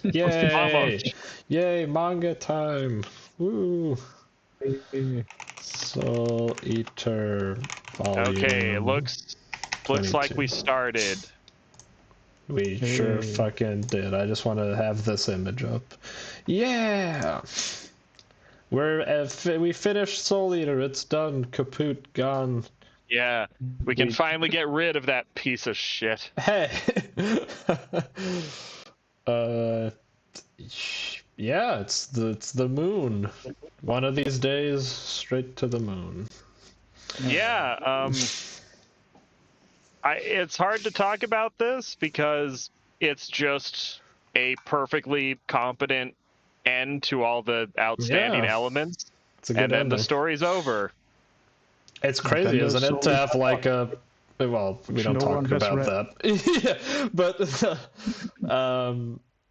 Yay! Almost. Yay, manga time! Woo! Soul Eater Volume. Okay, it looks like 22. we started. We sure fucking did. I just want to have this image up. Yeah! We finished Soul Eater. It's done. Kaput, gone. Yeah, we can finally get rid of that piece of shit. Hey! Yeah, it's the moon. One of these days, straight to the moon. Yeah, it's hard to talk about this because it's just a perfectly competent end to all the outstanding elements, It's a good and then ending. the story's over. It's crazy, isn't it, to have like a... Well, we don't talk about that. Yeah, but...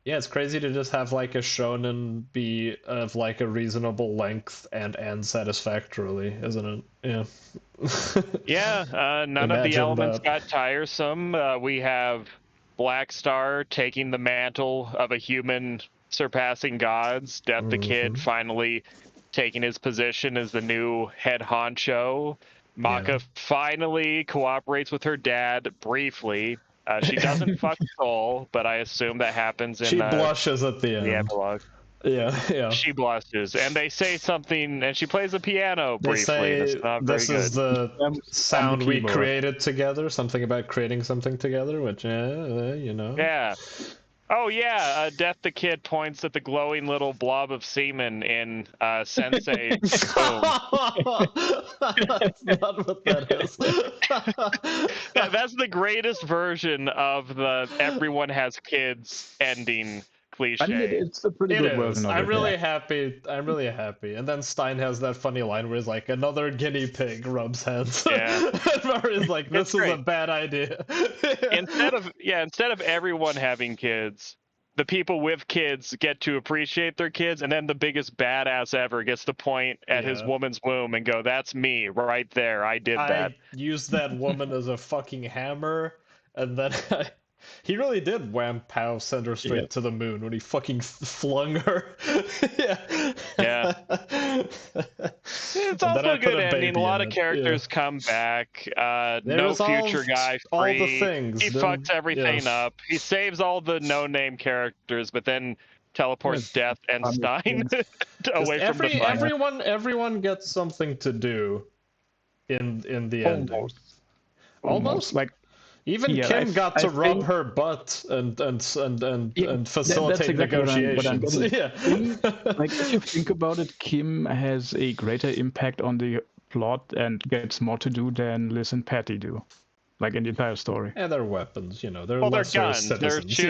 yeah, it's crazy to just have like a shonen be of like a reasonable length and end satisfactorily, isn't it? Yeah. Yeah, none of the elements got tiresome. We have Black Star taking the mantle of a human surpassing gods. Death the Kid finally taking his position as the new head honcho. Maka finally cooperates with her dad briefly. She doesn't fuck Soul, but I assume that happens in she blushes at the end. The epilogue. Yeah. She blushes, and they say something, and she plays the piano briefly. They say, that's not very this is good. the sound we created together, something about creating something together, which, you know. Yeah. Oh, yeah, Death the Kid points at the glowing little blob of semen in Sensei. That's not what that is. That's the greatest version of the everyone has kids ending cliche. I mean, it's a pretty good version of it. I'm really happy. And then Stein has that funny line where he's like, another guinea pig rubs heads. Yeah. He's like, this is a bad idea. Instead of everyone having kids, the people with kids get to appreciate their kids, and then the biggest badass ever gets to point at his woman's womb and go, that's me right there. I did that. I used that woman as a fucking hammer, and then he really did wham pow send her straight to the moon when he fucking flung her. Yeah. It's also a good ending. A lot of characters come back. No future guy free. All the things. He fucks everything up. He saves all the no-name characters, but then teleports Death and Stein away from the fight. Everyone gets something to do in the ending. Almost like. Even Kim got to rub her butt and facilitate negotiations. Like, if you think about it, Kim has a greater impact on the plot and gets more to do than Liz and Patty do. Like in the entire story. Yeah, they're weapons, you know. They're guns. Citizens.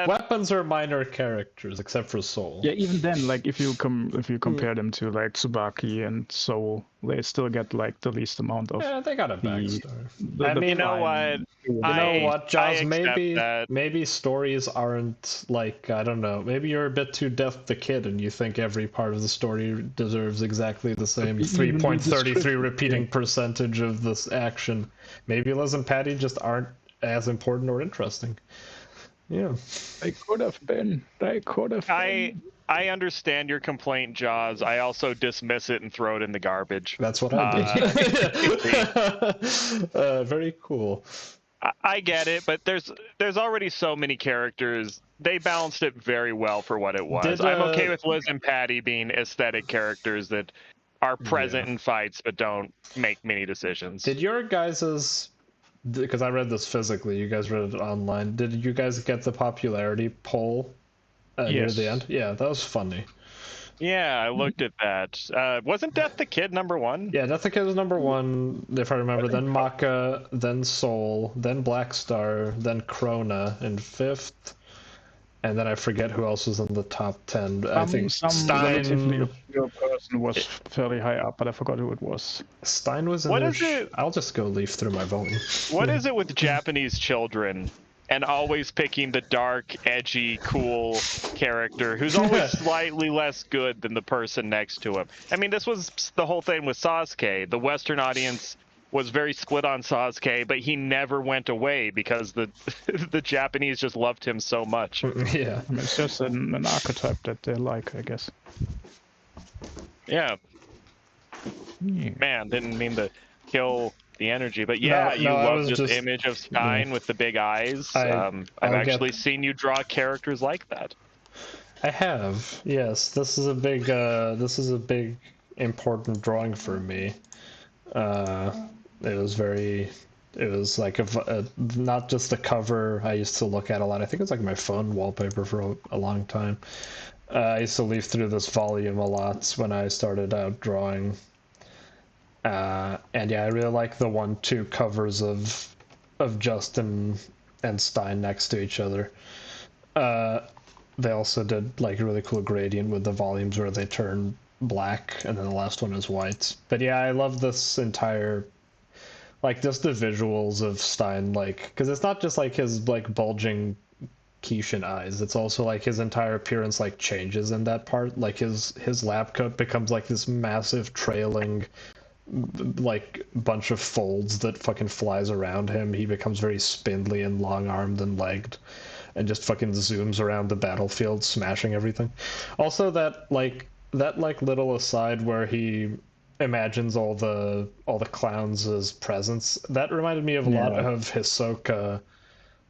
Weapons are minor characters, except for Soul. Yeah, even then, like if you compare them to like Tsubaki and Soul, they still get like the least amount of. Yeah, they got a backstory. You know what? You know what, Jaws? Maybe stories aren't like, I don't know. Maybe you're a bit too Death the Kid, and you think every part of the story deserves exactly the same 3.33 repeating percentage of this action. Maybe Liz and Patty just aren't as important or interesting. Yeah. They could have been. I understand your complaint, Jaws. I also dismiss it and throw it in the garbage. That's what I did. Very cool. I get it, but there's already so many characters. They balanced it very well for what it was. I'm okay with Liz and Patty being aesthetic characters that are present in fights but don't make many decisions. Did your guys's... Because I read this physically, you guys read it online. Did you guys get the popularity poll near the end? Yeah, that was funny. Yeah, I looked at that. Wasn't Death the Kid #1? Yeah, Death the Kid was #1, if I remember. Then Maka, then Soul, then Black Star, then Krona in 5th. And then I forget who else was in the top 10. I think Stein... relatively obscure person was fairly high up, but I forgot who it was. Stein was in there. I'll just go leaf through my volume. What is it with Japanese children and always picking the dark, edgy, cool character who's always slightly less good than the person next to him? I mean, this was the whole thing with Sasuke. The Western audience was very split on Sasuke, but he never went away because the the Japanese just loved him so much. Yeah, I mean, it's just an archetype that they like, I guess. Yeah. Man, didn't mean to kill the energy, but yeah, you love this image of Stein with the big eyes. I've actually seen you draw characters like that. I have, yes. This is a big important drawing for me. It was like not just a cover I used to look at a lot. I think it was like my phone wallpaper for a long time. I used to leaf through this volume a lot when I started out drawing. And yeah, I really like the 1-2 covers of Justin and Stein next to each other. They also did like a really cool gradient with the volumes where they turn black, and then the last one is white. But yeah, I love this entire, like, just the visuals of Stein, like, because it's not just like his like bulging Kishin eyes, it's also like his entire appearance like changes in that part. Like his lab coat becomes like this massive trailing like bunch of folds that fucking flies around him. He becomes very spindly and long-armed and legged, and just fucking zooms around the battlefield, smashing everything. Also, that little aside where he imagines all the clowns as presents, that reminded me of a lot of Hisoka,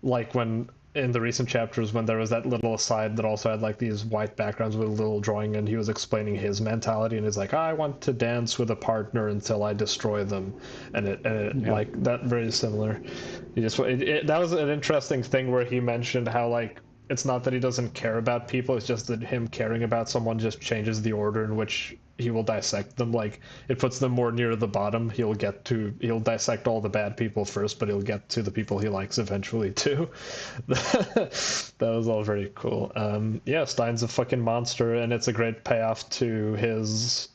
like when in the recent chapters when there was that little aside that also had like these white backgrounds with a little drawing, and he was explaining his mentality, and he's like, I want to dance with a partner until I destroy them, and it like that, very similar. That was an interesting thing where he mentioned how like it's not that he doesn't care about people, it's just that him caring about someone just changes the order in which he will dissect them. Like, it puts them more near the bottom. He'll dissect all the bad people first, but he'll get to the people he likes eventually too. That was all very cool. Yeah, Stein's a fucking monster, and it's a great payoff to his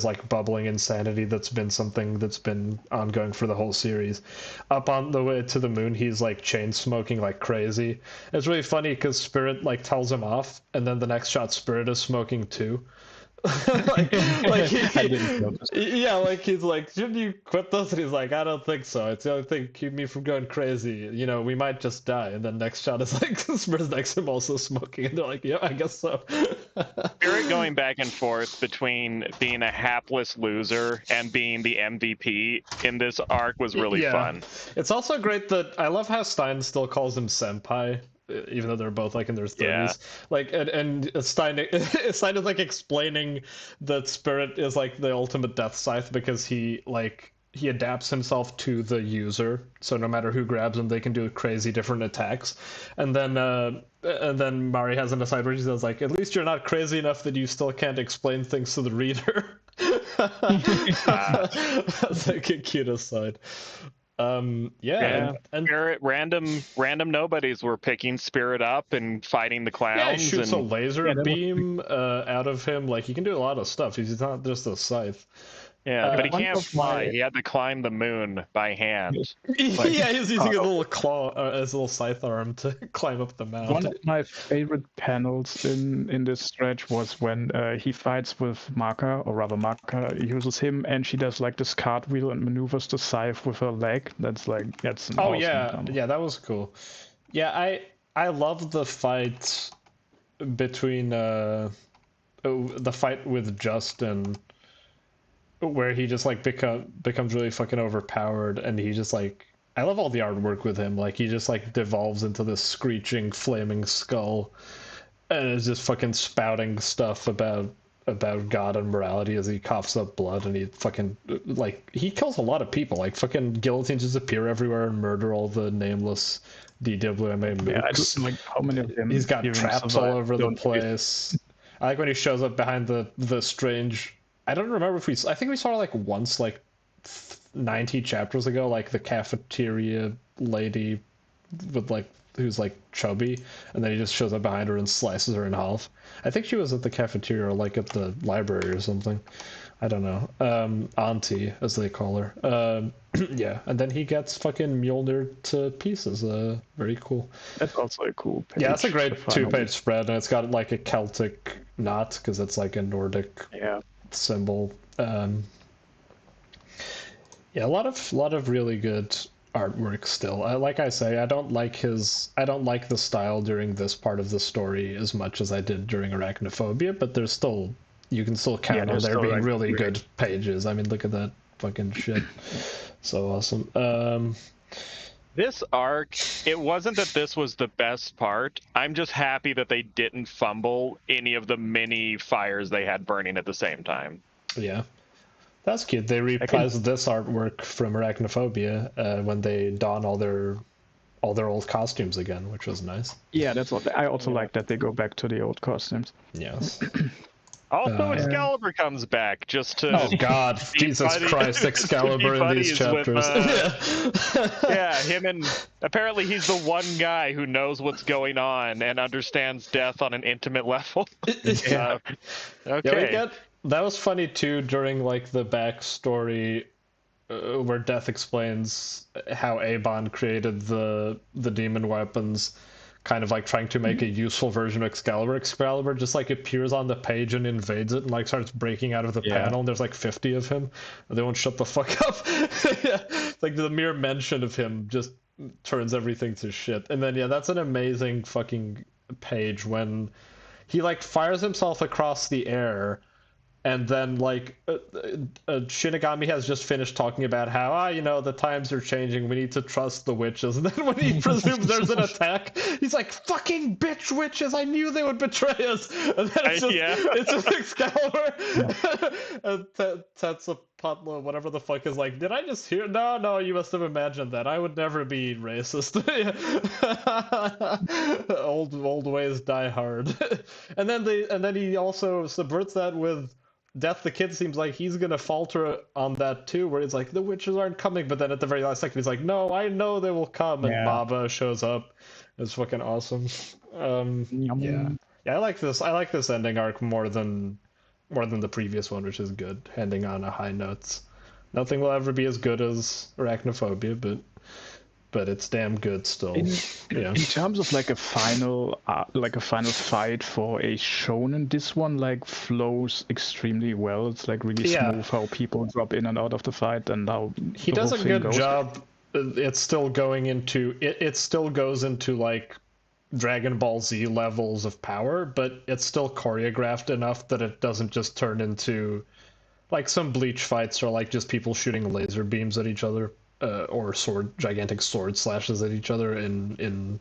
like bubbling insanity that's been something that's been ongoing for the whole series. Up on the way to the moon, he's like chain smoking like crazy. It's really funny because Spirit like tells him off, and then the next shot Spirit is smoking too. like he's like, shouldn't you quit this? And he's like, I don't think so. It's the only thing keep me from going crazy. You know, we might just die. And then next shot is like Spirit's next to him also smoking, and they're like, yeah, I guess so. Spirit going back and forth between being a hapless loser and being the MVP in this arc was really fun. It's also great that I love how Stein still calls him senpai, even though they're both like in their 30s. Yeah. Like, and Stein is like explaining that Spirit is like the ultimate death scythe because he adapts himself to the user, so no matter who grabs him, they can do crazy different attacks. And then Mari has an aside where she says like, at least you're not crazy enough that you still can't explain things to the reader. That's like a cute aside. And Spirit, random nobodies were picking Spirit up and fighting the clowns. Yeah, he shoots a laser beam out of him. Like, he can do a lot of stuff. He's not just a scythe. Yeah, but he can't fly. He had to climb the moon by hand. Like, yeah, he's using a little claw, his little scythe arm to climb up the mountain. One of my favorite panels in this stretch was when he fights with Maka, or rather Maka uses him, and she does like this cartwheel and maneuvers the scythe with her leg. That's an awesome panel. Yeah, that was cool. Yeah, I love the fight between the fight with Justin, where he just like becomes really fucking overpowered, and he just like, I love all the artwork with him. Like, he just like devolves into this screeching flaming skull and is just fucking spouting stuff about God and morality as he coughs up blood, and he fucking like, he kills a lot of people. Like, fucking guillotines just appear everywhere and murder all the nameless DWMA mooks. Yeah, I just like how many of them. He's got traps all over the place. I like when he shows up behind the strange, I don't remember if I think we saw her like once, like 90 chapters ago, like the cafeteria lady with like, who's like chubby, and then he just shows up behind her and slices her in half. I think she was at the cafeteria or like at the library or something. I don't know. Auntie, as they call her. Yeah, and then he gets fucking Mjolnir to pieces. Very cool. That's also a cool page. Yeah, that's a great 2-page spread, and it's got like a Celtic knot because it's like a Nordic symbol. Yeah, a lot of really good artwork still. Like I say, I don't like the style during this part of the story as much as I did during Arachnophobia, but there's still, you can still count on there being really good pages. I mean, look at that fucking shit. So awesome. This arc, it wasn't that this was the best part. I'm just happy that they didn't fumble any of the many fires they had burning at the same time. Yeah. That's cute. They reprised this artwork from Arachnophobia when they don all their old costumes again, which was nice. Yeah, that's what I also like, that they go back to the old costumes. Yes. Also, Excalibur comes back just to. Oh God, Jesus Christ, Excalibur in these chapters. Yeah, him and apparently he's the one guy who knows what's going on and understands death on an intimate level. Yeah. Okay. Yeah, that was funny too during like the backstory where Death explains how Avon created the demon weapons, kind of like trying to make a useful version of Excalibur. Excalibur just like appears on the page and invades it and like starts breaking out of the panel, and there's like 50 of him. They won't shut the fuck up. Yeah. Like the mere mention of him just turns everything to shit. And then that's an amazing fucking page when he like fires himself across the air. And then, like, Shinigami has just finished talking about how, the times are changing, we need to trust the witches. And then when he presumes there's an attack, he's like, fucking bitch witches, I knew they would betray us. And then it's just Excalibur. And Tetzapatla, whatever the fuck, is like, did I just hear? No, you must have imagined that. I would never be racist. Old ways die hard. And then he also subverts that with Death the Kid. Seems like he's gonna falter on that too, where he's like, the witches aren't coming, but then at the very last second he's like, no, I know they will come, and Baba shows up. It's fucking awesome. I like this ending arc more than the previous one, which is good, ending on a high note. Nothing will ever be as good as Arachnophobia, but it's damn good still. In terms of like a final fight for a shonen, this one like flows extremely well. It's like really smooth how people drop in and out of the fight, and how he does a good job. It's still going into it still goes into like Dragon Ball Z levels of power, but it's still choreographed enough that it doesn't just turn into like some Bleach fights or like just people shooting laser beams at each other. Or gigantic sword slashes at each other in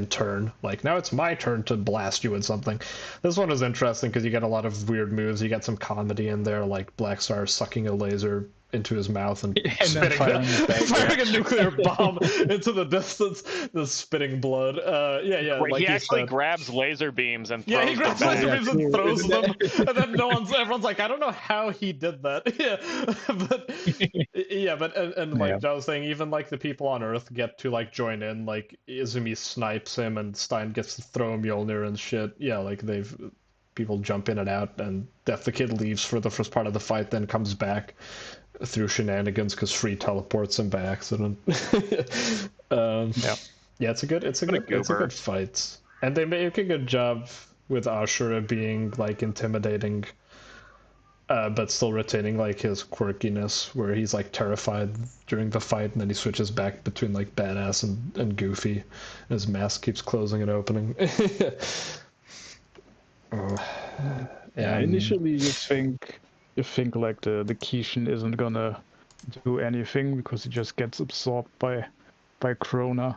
turn. Like, now it's my turn to blast you with something. This one is interesting because you get a lot of weird moves. You get some comedy in there, like Black Star sucking a laser into his mouth and firing a nuclear bomb into the distance, the spitting blood. Like he actually grabs laser beams and throws he grabs laser beams and throws them, and then everyone's like, I don't know how he did that. Like I was saying, even like the people on Earth get to like join in. Like Izumi snipes him, and Stein gets to throw Mjolnir and shit. Yeah, like people jump in and out, and Death the Kid leaves for the first part of the fight, then comes back through shenanigans because Free teleports him by accident. It's a good fight, and they make a good job with Ashura being like intimidating, but still retaining like his quirkiness, where he's like terrified during the fight, and then he switches back between like badass and goofy, and his mask keeps closing and opening. Initially you think like the Kishin isn't gonna do anything because he just gets absorbed by Krona.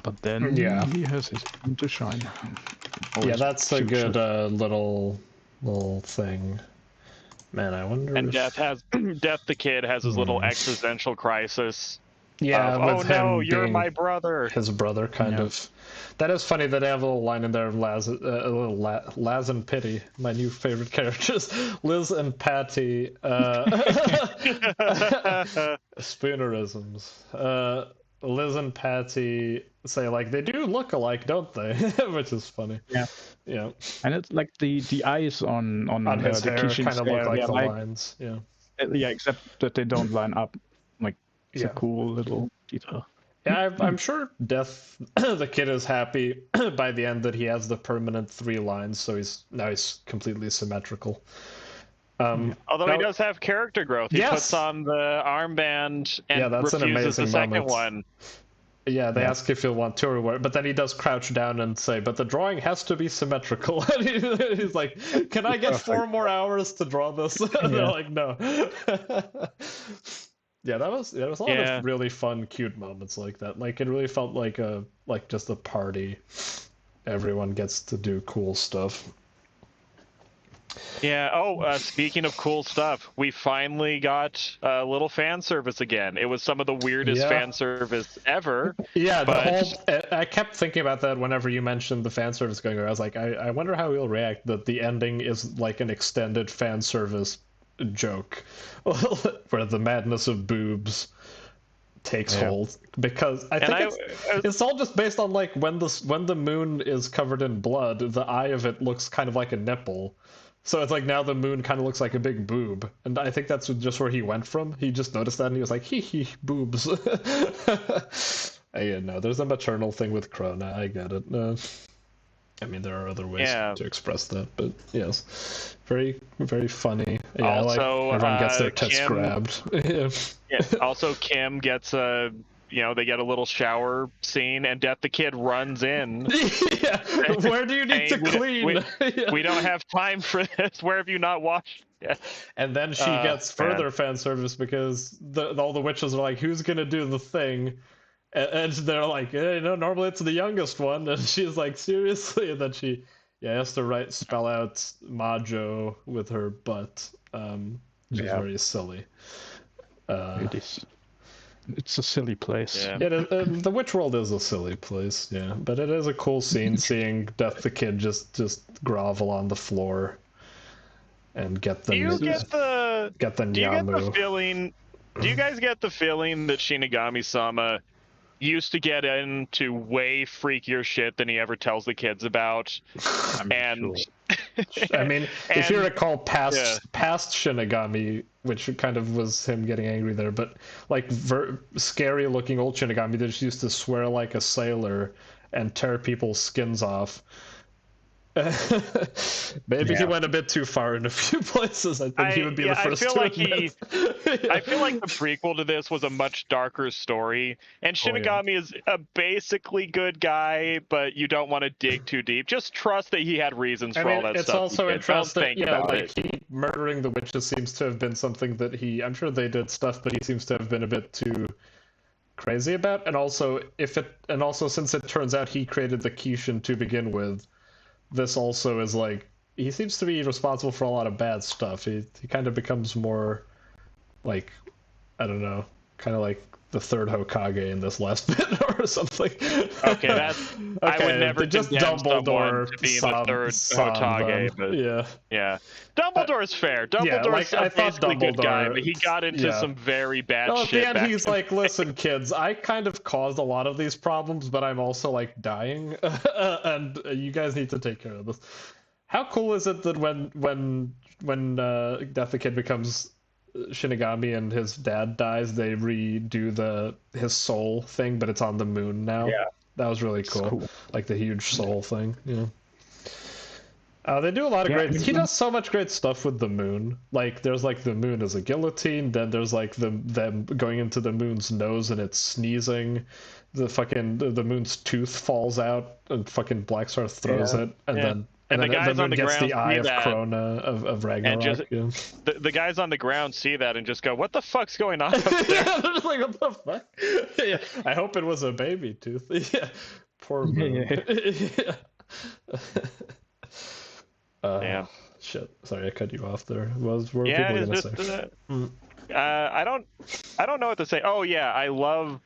But then he has his time to shine. That's a good little thing. Man, I wonder. And Death the Kid has his little existential crisis. Yeah, oh no, you're my brother. His brother, kind of. That is funny that they have a little line in there of Laz and Pity, my new favorite characters. Liz and Patty. Spoonerisms. Liz and Patty say like they do look alike, don't they? Which is funny. Yeah. And it's like the eyes on his hair kind of look like the lines. Yeah, except that they don't line up. Like it's a cool little detail. Yeah, I'm sure Death the Kid is happy by the end that he has the permanent 3 lines, so he's completely symmetrical. Although he does have character growth. He puts on the armband and that's refuses an amazing the second moment. one. Yeah, they ask if he'll want to or what, but then he does crouch down and say, but the drawing has to be symmetrical. And he's like, can I get 4 more hours to draw this? And they're like, no. Yeah, there was a lot of really fun, cute moments like that. Like, it really felt like just a party. Everyone gets to do cool stuff. Yeah. Speaking of cool stuff, we finally got a little fan service again. It was some of the weirdest fan service ever. Yeah, I kept thinking about that whenever you mentioned the fan service going on. I was like, I wonder how he'll react that the ending is like an extended fan service joke, where the madness of boobs takes hold, because I think it's all just based on like when the moon is covered in blood, the eye of it looks kind of like a nipple. So it's like now the moon kind of looks like a big boob. And I think that's just where he went from. He just noticed that and he was like, hee, boobs. There's a maternal thing with Krona. I get it. I mean, there are other ways to express that, but yes. Very, very funny. Yeah, also, everyone gets their tits grabbed. Also, Kim gets they get a little shower scene, and Death the Kid runs in. Where do you need to clean? We don't have time for this. Where have you not washed yet? And then she gets further fan service because all the witches are like, who's going to do the thing? And they're like, normally it's the youngest one. And she's like, seriously? And then she has to spell out Majo with her butt, which is very silly. It is. It's a silly place. Yeah, the Witch World is a silly place, but it is a cool scene seeing Death the Kid just grovel on the floor and get them. Do you get the feeling? Do you guys get the feeling that Shinigami-sama used to get into way freakier shit than he ever tells the kids about? I mean, if you recall past Shinigami, which kind of was him getting angry there, but like scary looking old Shinigami that just used to swear like a sailor and tear people's skins off. Maybe he went a bit too far in a few places. I think he would be the first to admit. I feel like the prequel to this was a much darker story, and Shinigami is a basically good guy, but you don't want to dig too deep. Just trust that he had reasons for all that it's stuff. It's also interesting, he murdering the witches seems to have been something that I'm sure they did stuff, but he seems to have been a bit too crazy about. And also, since it turns out he created the Kishin to begin with, this also is like, he seems to be responsible for a lot of bad stuff. He kind of becomes more like, I don't know, kind of like the third Hokage in this last bit or something. Okay, I would never just Dumbledore to be the third Hokage, but yeah. Dumbledore's fair. Dumbledore's a basically good guy, but he got into some very bad shit. At the end, he's like, listen, kids, I kind of caused a lot of these problems, but I'm also like dying, and you guys need to take care of this. How cool is it that when Death the Kid becomes Shinigami and his dad dies, they redo his soul thing, but it's on the moon now? Yeah, that was really cool. Like the huge soul thing. They do a lot of great. He does so much great stuff with the moon. Like there's like the moon as a guillotine. Then there's like them going into the moon's nose and it's sneezing. The moon's tooth falls out and fucking Blackstar throws it, and then. And the guys on the gets ground the eye of see that, Krona of Ragnarok. And the guys on the ground see that and just go, "What the fuck's going on up there?" They're just like, "What the fuck?" I hope it was a baby tooth. Poor moon. Shit. Sorry, I cut you off there. What were people gonna say? I don't know what to say. Oh yeah, I love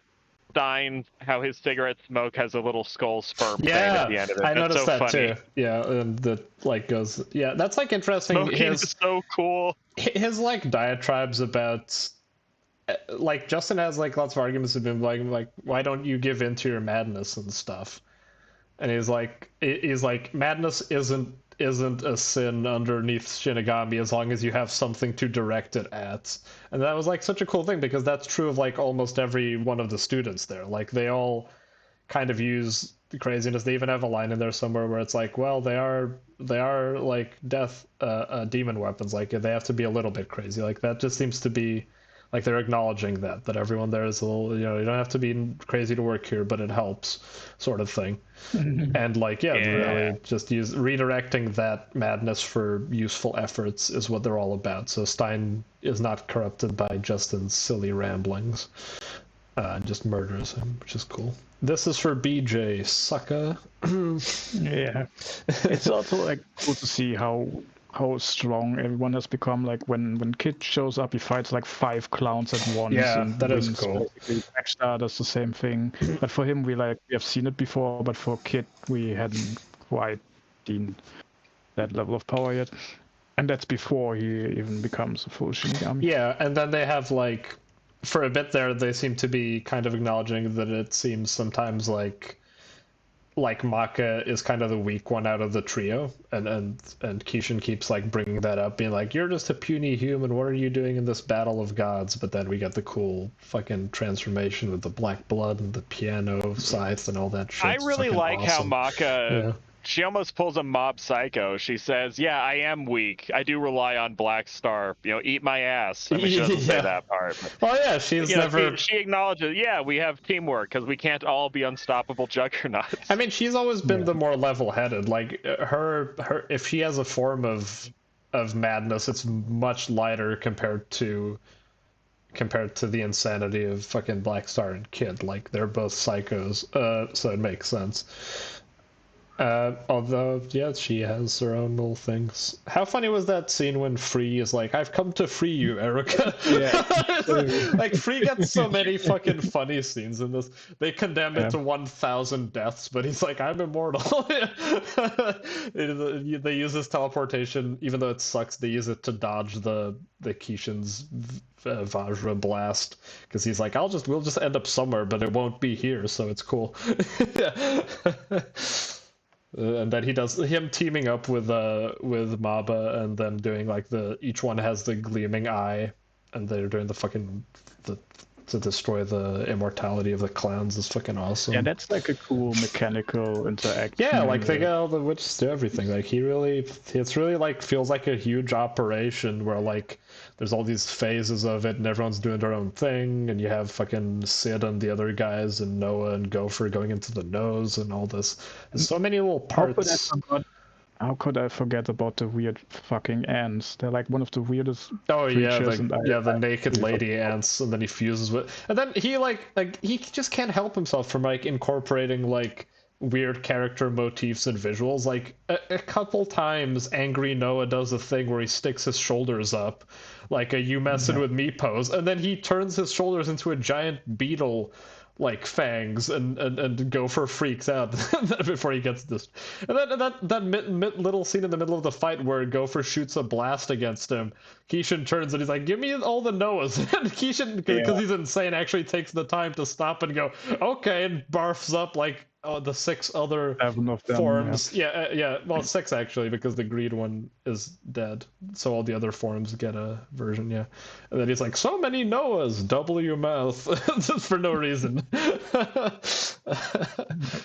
Stein, how his cigarette smoke has a little skull sperm thing at the end of it. I noticed that funny. too. Yeah, and that like goes. Yeah, that's like interesting. Smoking is so cool. His like diatribes about, like Justin has like lots of arguments with him, like why don't you give in to your madness and stuff, and he's like madness isn't a sin underneath Shinigami as long as you have something to direct it at. And that was like such a cool thing because that's true of like almost every one of the students there. Like they all kind of use craziness. They even have a line in there somewhere where it's like, well, they are like death demon weapons. Like they have to be a little bit crazy. Like that just seems to be like they're acknowledging that everyone there is a little, you know, you don't have to be crazy to work here, but it helps, sort of thing. And like, really just redirecting that madness for useful efforts is what they're all about. So Stein is not corrupted by Justin's silly ramblings, just murders him, which is cool. This is for BJ, sucker. Yeah, it's also like cool to see how strong everyone has become. Like when Kid shows up, he fights like 5 clowns at once. Yeah, and that is cool. Blackstar does the same thing, but for him we have seen it before, but for Kid we hadn't quite seen that level of power yet, and that's before he even becomes a full Shinigami. Yeah, and then they have like, for a bit there, they seem to be kind of acknowledging that it seems sometimes like Maka is kind of the weak one out of the trio, and Kishin keeps like bringing that up, being like, you're just a puny human, what are you doing in this battle of gods? But then we get the cool fucking transformation with the black blood and the piano scythe and all that shit. I really like awesome. how Maka she almost pulls a Mob Psycho. She says, yeah, I am weak. I do rely on Blackstar. You know, eat my ass. I mean, she doesn't say that part. But, well, yeah, she's never... She acknowledges, yeah, we have teamwork because we can't all be unstoppable juggernauts. I mean, she's always been the more level-headed. Like, her if she has a form of madness, it's much lighter compared to the insanity of fucking Blackstar and Kid. Like, they're both psychos, so it makes sense. Although, yeah, she has her own little things. How funny was that scene when Free is like, I've come to free you, Erica? Like, Free gets so many fucking funny scenes in this. They condemn it to 1,000 deaths, but he's like, I'm immortal. They use his teleportation, even though it sucks, they use it to dodge the Kishin's Vajra blast, because he's like, we'll just end up somewhere, but it won't be here, so it's cool. And then he does him teaming up with Maba, and then doing like each one has the gleaming eye, and they're doing to destroy the immortality of the clowns is fucking awesome. Yeah, that's like a cool mechanical interaction. Yeah, like they get all the witches do everything. Like it's really like feels like a huge operation where like there's all these phases of it and everyone's doing their own thing, and you have fucking Sid and the other guys and Noah and Gopher going into the nose and all this. There's so many little parts. How could I forget about the weird fucking ants? They're like one of the weirdest. Oh yeah, the naked lady ants, and then he fuses with, and then he he just can't help himself from like incorporating like weird character motifs and visuals. Like a couple times, Angry Noah does a thing where he sticks his shoulders up, like a "you messing with me" pose, and then he turns his shoulders into a giant beetle. Like fangs, and Gopher freaks out before he gets this. And then that little scene in the middle of the fight where Gopher shoots a blast against him, Kishin turns and he's like, give me all the Noahs. And Kishin, because he's insane, actually takes the time to stop and go, okay, and barfs up like the 6 other forms. Yeah. Well, 6 actually, because the greed one is dead. So all the other forms get a version, And then he's like, so many Noahs, double your mouth. For no reason.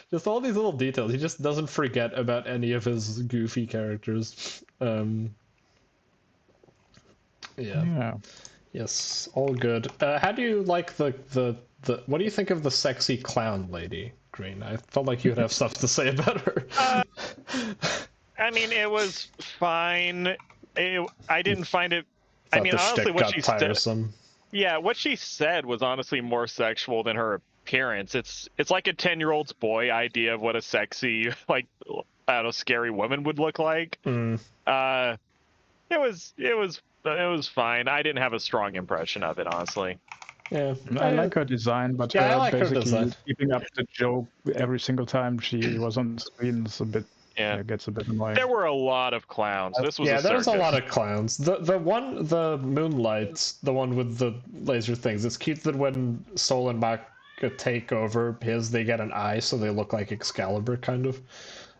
Just all these little details. He just doesn't forget about any of his goofy characters. Yes, all good. How do you like the what do you think of the sexy clown lady, Green? I felt like you would have stuff to say about her. I mean, it was fine. I didn't find it. I mean, honestly, what she said. Yeah, what she said was honestly more sexual than her appearance. It's like a 10-year-old's boy idea of what a sexy, like, I don't know, scary woman would look like. It was fine. I didn't have a strong impression of it, honestly. Yeah, I like her design, but I like basically her design. Keeping up the joke every single time she was on the screen is a bit. It gets a bit annoying. There were a lot of clowns. This was there's a lot of clowns. The Moonlight, the one with the laser things. It's cute that when Soul and Maka take over they get an eye, so they look like Excalibur, kind of.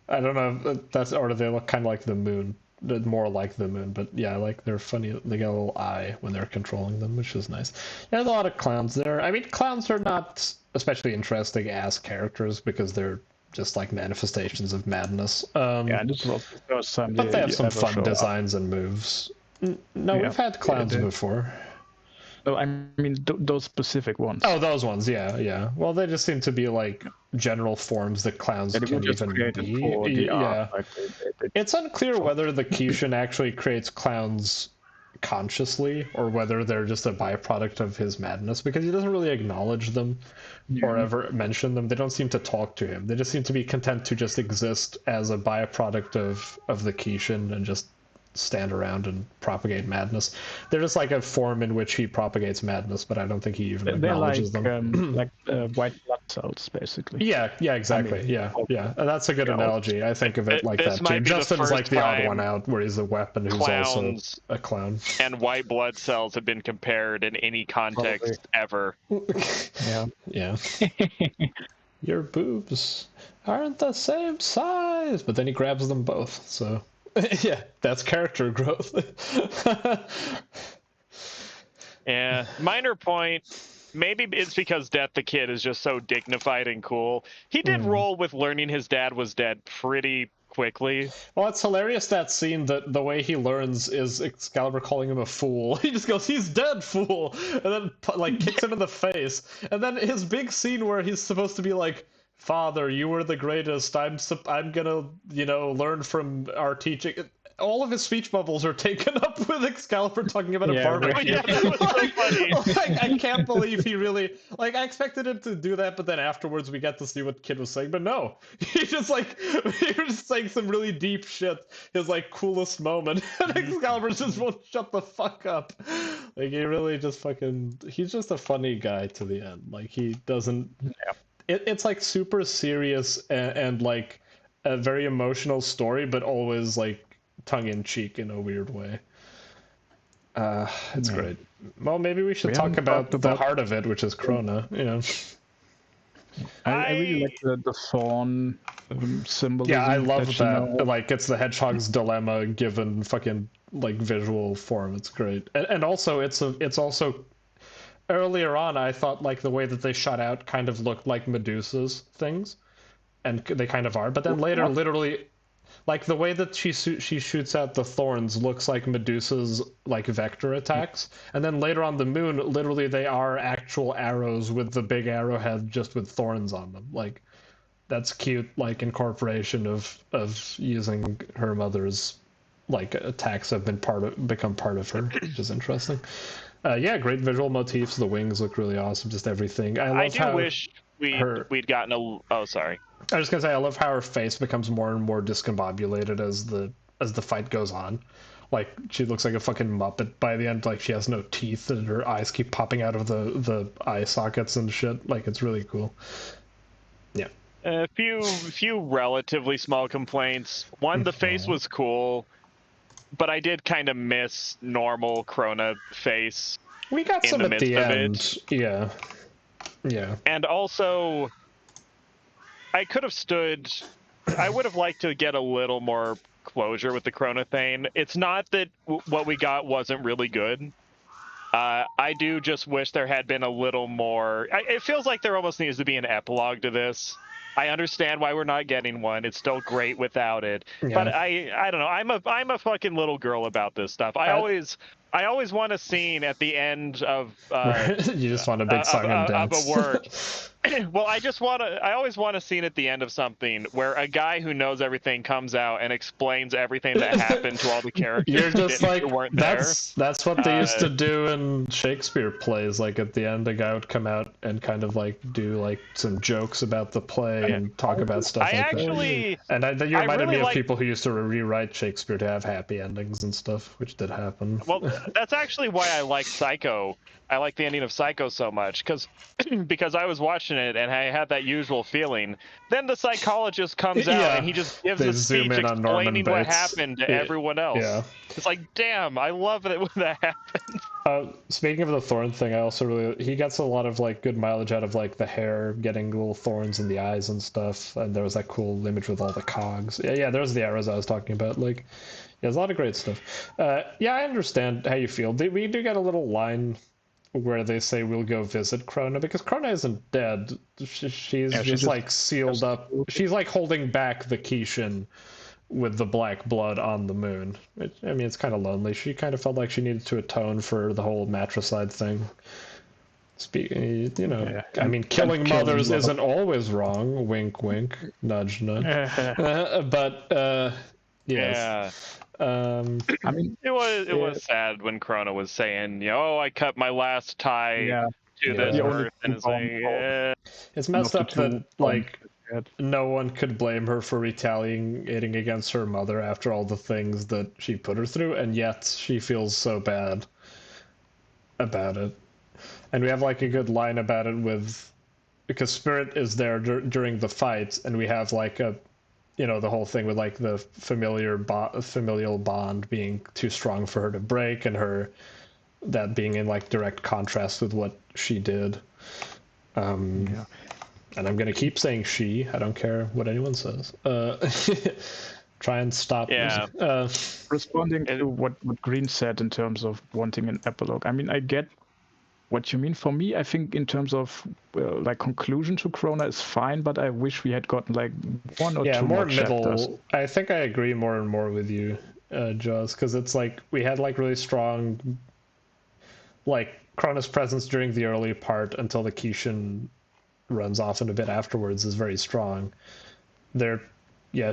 I don't know if or they look kind of like the moon. More like the moon, but yeah, like they're funny. They get a little eye when they're controlling them, which is nice. There's a lot of clowns there. I mean, clowns are not especially interesting as characters because they're just like manifestations of madness. Yeah, and this is also the first time but they have some fun designs up. And moves. No, we've had clowns before. No, I mean those specific ones. Oh, those ones, yeah. Well, they just seem to be like general forms that clowns can even be. Yeah. It's unclear whether the Kishin actually creates clowns consciously or whether they're just a byproduct of his madness, because he doesn't really acknowledge them or ever mention them. They don't seem to talk to him. They just seem to be content to just exist as a byproduct of the Kishin and just stand around and propagate madness. They're just like a form in which he propagates madness, but I don't think he even acknowledges them. Like white blood cells, basically. Yeah, exactly. I mean, yeah. And that's a good analogy. I think of it like that too. Justin's like the odd one out, where he's a weapon who's also a clown. And white blood cells have been compared in any context ever. Yeah. Your boobs aren't the same size, but then he grabs them both. So. Yeah, that's character growth. Yeah, minor point. Maybe it's because Death the Kid is just so dignified and cool. He did roll with learning his dad was dead pretty quickly. Well, it's hilarious, that scene, that the way he learns is Excalibur calling him a fool. He just goes, "He's dead, fool!" And then like kicks him in the face. And then his big scene where he's supposed to be like, "Father, you were the greatest. I'm gonna, learn from our teaching." All of his speech bubbles are taken up with Excalibur talking about a barber. Yeah, that was so funny. I can't believe he really, I expected him to do that, but then afterwards we get to see what Kid was saying. But no, he was just saying some really deep shit. His coolest moment, and Excalibur just won't shut the fuck up. He really just he's just a funny guy to the end. He doesn't. Yeah. It's super serious and like a very emotional story, but always tongue-in-cheek in a weird way. It's great. Well, maybe we should talk about the heart of it, which is Krona. I really like the thorn symbolism. Yeah, I love that. It's the hedgehog's dilemma given visual form. It's great. And also it's also earlier on, I thought the way that they shot out kind of looked like Medusa's things, and they kind of are. But then later, literally, the way that she shoots out the thorns looks like Medusa's vector attacks, and then later on the moon, literally they are actual arrows with the big arrowhead just with thorns on them. That's cute, incorporation of using her mother's attacks have become part of her, which is interesting. Yeah, great visual motifs. The wings look really awesome. Just everything. I wish we'd gotten a. Oh, sorry. I was gonna say I love how her face becomes more and more discombobulated as the fight goes on. She looks like a fucking Muppet by the end. She has no teeth and her eyes keep popping out of the eye sockets and shit. It's really cool. Yeah. A few relatively small complaints. One, the face was cool, but I did kind of miss normal Krona face. We got some at the end. Yeah. And also, I would have liked to get a little more closure with the Krona thing. It's not that what we got wasn't really good. I do just wish there had been a little more. It feels like there almost needs to be an epilogue to this. I understand why we're not getting one. It's still great without it. Yeah. But I don't know. I'm a fucking little girl about this stuff. I always want a scene at the end of you just want a big song and dance of a work. Well, I always want a scene at the end of something where a guy who knows everything comes out and explains everything that happened to all the characters. You're just that's what they used to do in Shakespeare plays. At the end, a guy would come out and kind of do some jokes about the play and talk about stuff that. And you reminded me of people who used to rewrite Shakespeare to have happy endings and stuff, which did happen. Well, that's actually why I like Psycho. I like the ending of Psycho so much because I was watching it and I had that usual feeling. Then the psychologist comes out and he just gives a speech explaining what happened to everyone else. Yeah. It's damn, I love it when that happens. Speaking of the thorn thing, I also he gets a lot of good mileage out of the hair getting little thorns in the eyes and stuff. And there was that cool image with all the cogs. Yeah, there's the arrows I was talking about. Yeah, there's a lot of great stuff. Yeah, I understand how you feel. We do get a little line where they say we'll go visit Krona, because Krona isn't dead. She's just like sealed up. She's like holding back the Kishin with the black blood on the moon. I mean, it's kind of lonely. She kind of felt like she needed to atone for the whole matricide thing. Speaking, you know, yeah. I mean, killing mothers isn't always wrong. Wink, wink, nudge, nudge. But yes. Yeah. I mean, it was sad when Krona was saying, you know, oh, I cut my last tie to this earth, and it's like, it's messed up that like no one could blame her for retaliating against her mother after all the things that she put her through, and yet she feels so bad about it. And we have like a good line about it because Spirit is there during the fight, and we have like a, you know, the whole thing with like the familial bond being too strong for her to break, and that being in like direct contrast with what she did. And I'm gonna keep saying she. I don't care what anyone says. Try and stop. Yeah. Responding to what Green said in terms of wanting an epilogue. I mean, I get what you mean. For me, I think in terms of like conclusion to Krona is fine, but I wish we had gotten like one or two more middle chapters. I think I agree more and more with you, Jaws, because it's like we had like really strong like Krona's presence during the early part until the Kishin runs off in a bit afterwards is very strong. There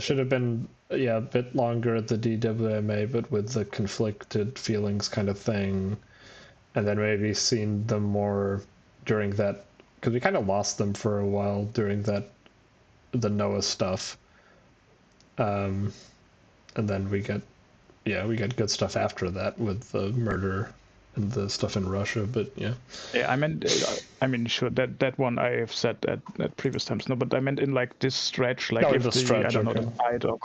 should have been a bit longer at the DWMA, but with the conflicted feelings kind of thing. And then maybe seen them more during that, because we kind of lost them for a while during the Noah stuff. And then we get good stuff after that with the murder and the stuff in Russia. But yeah, I mean, sure, that one I have said at previous times. No, but I meant in like this stretch, like if I don't know, the fight or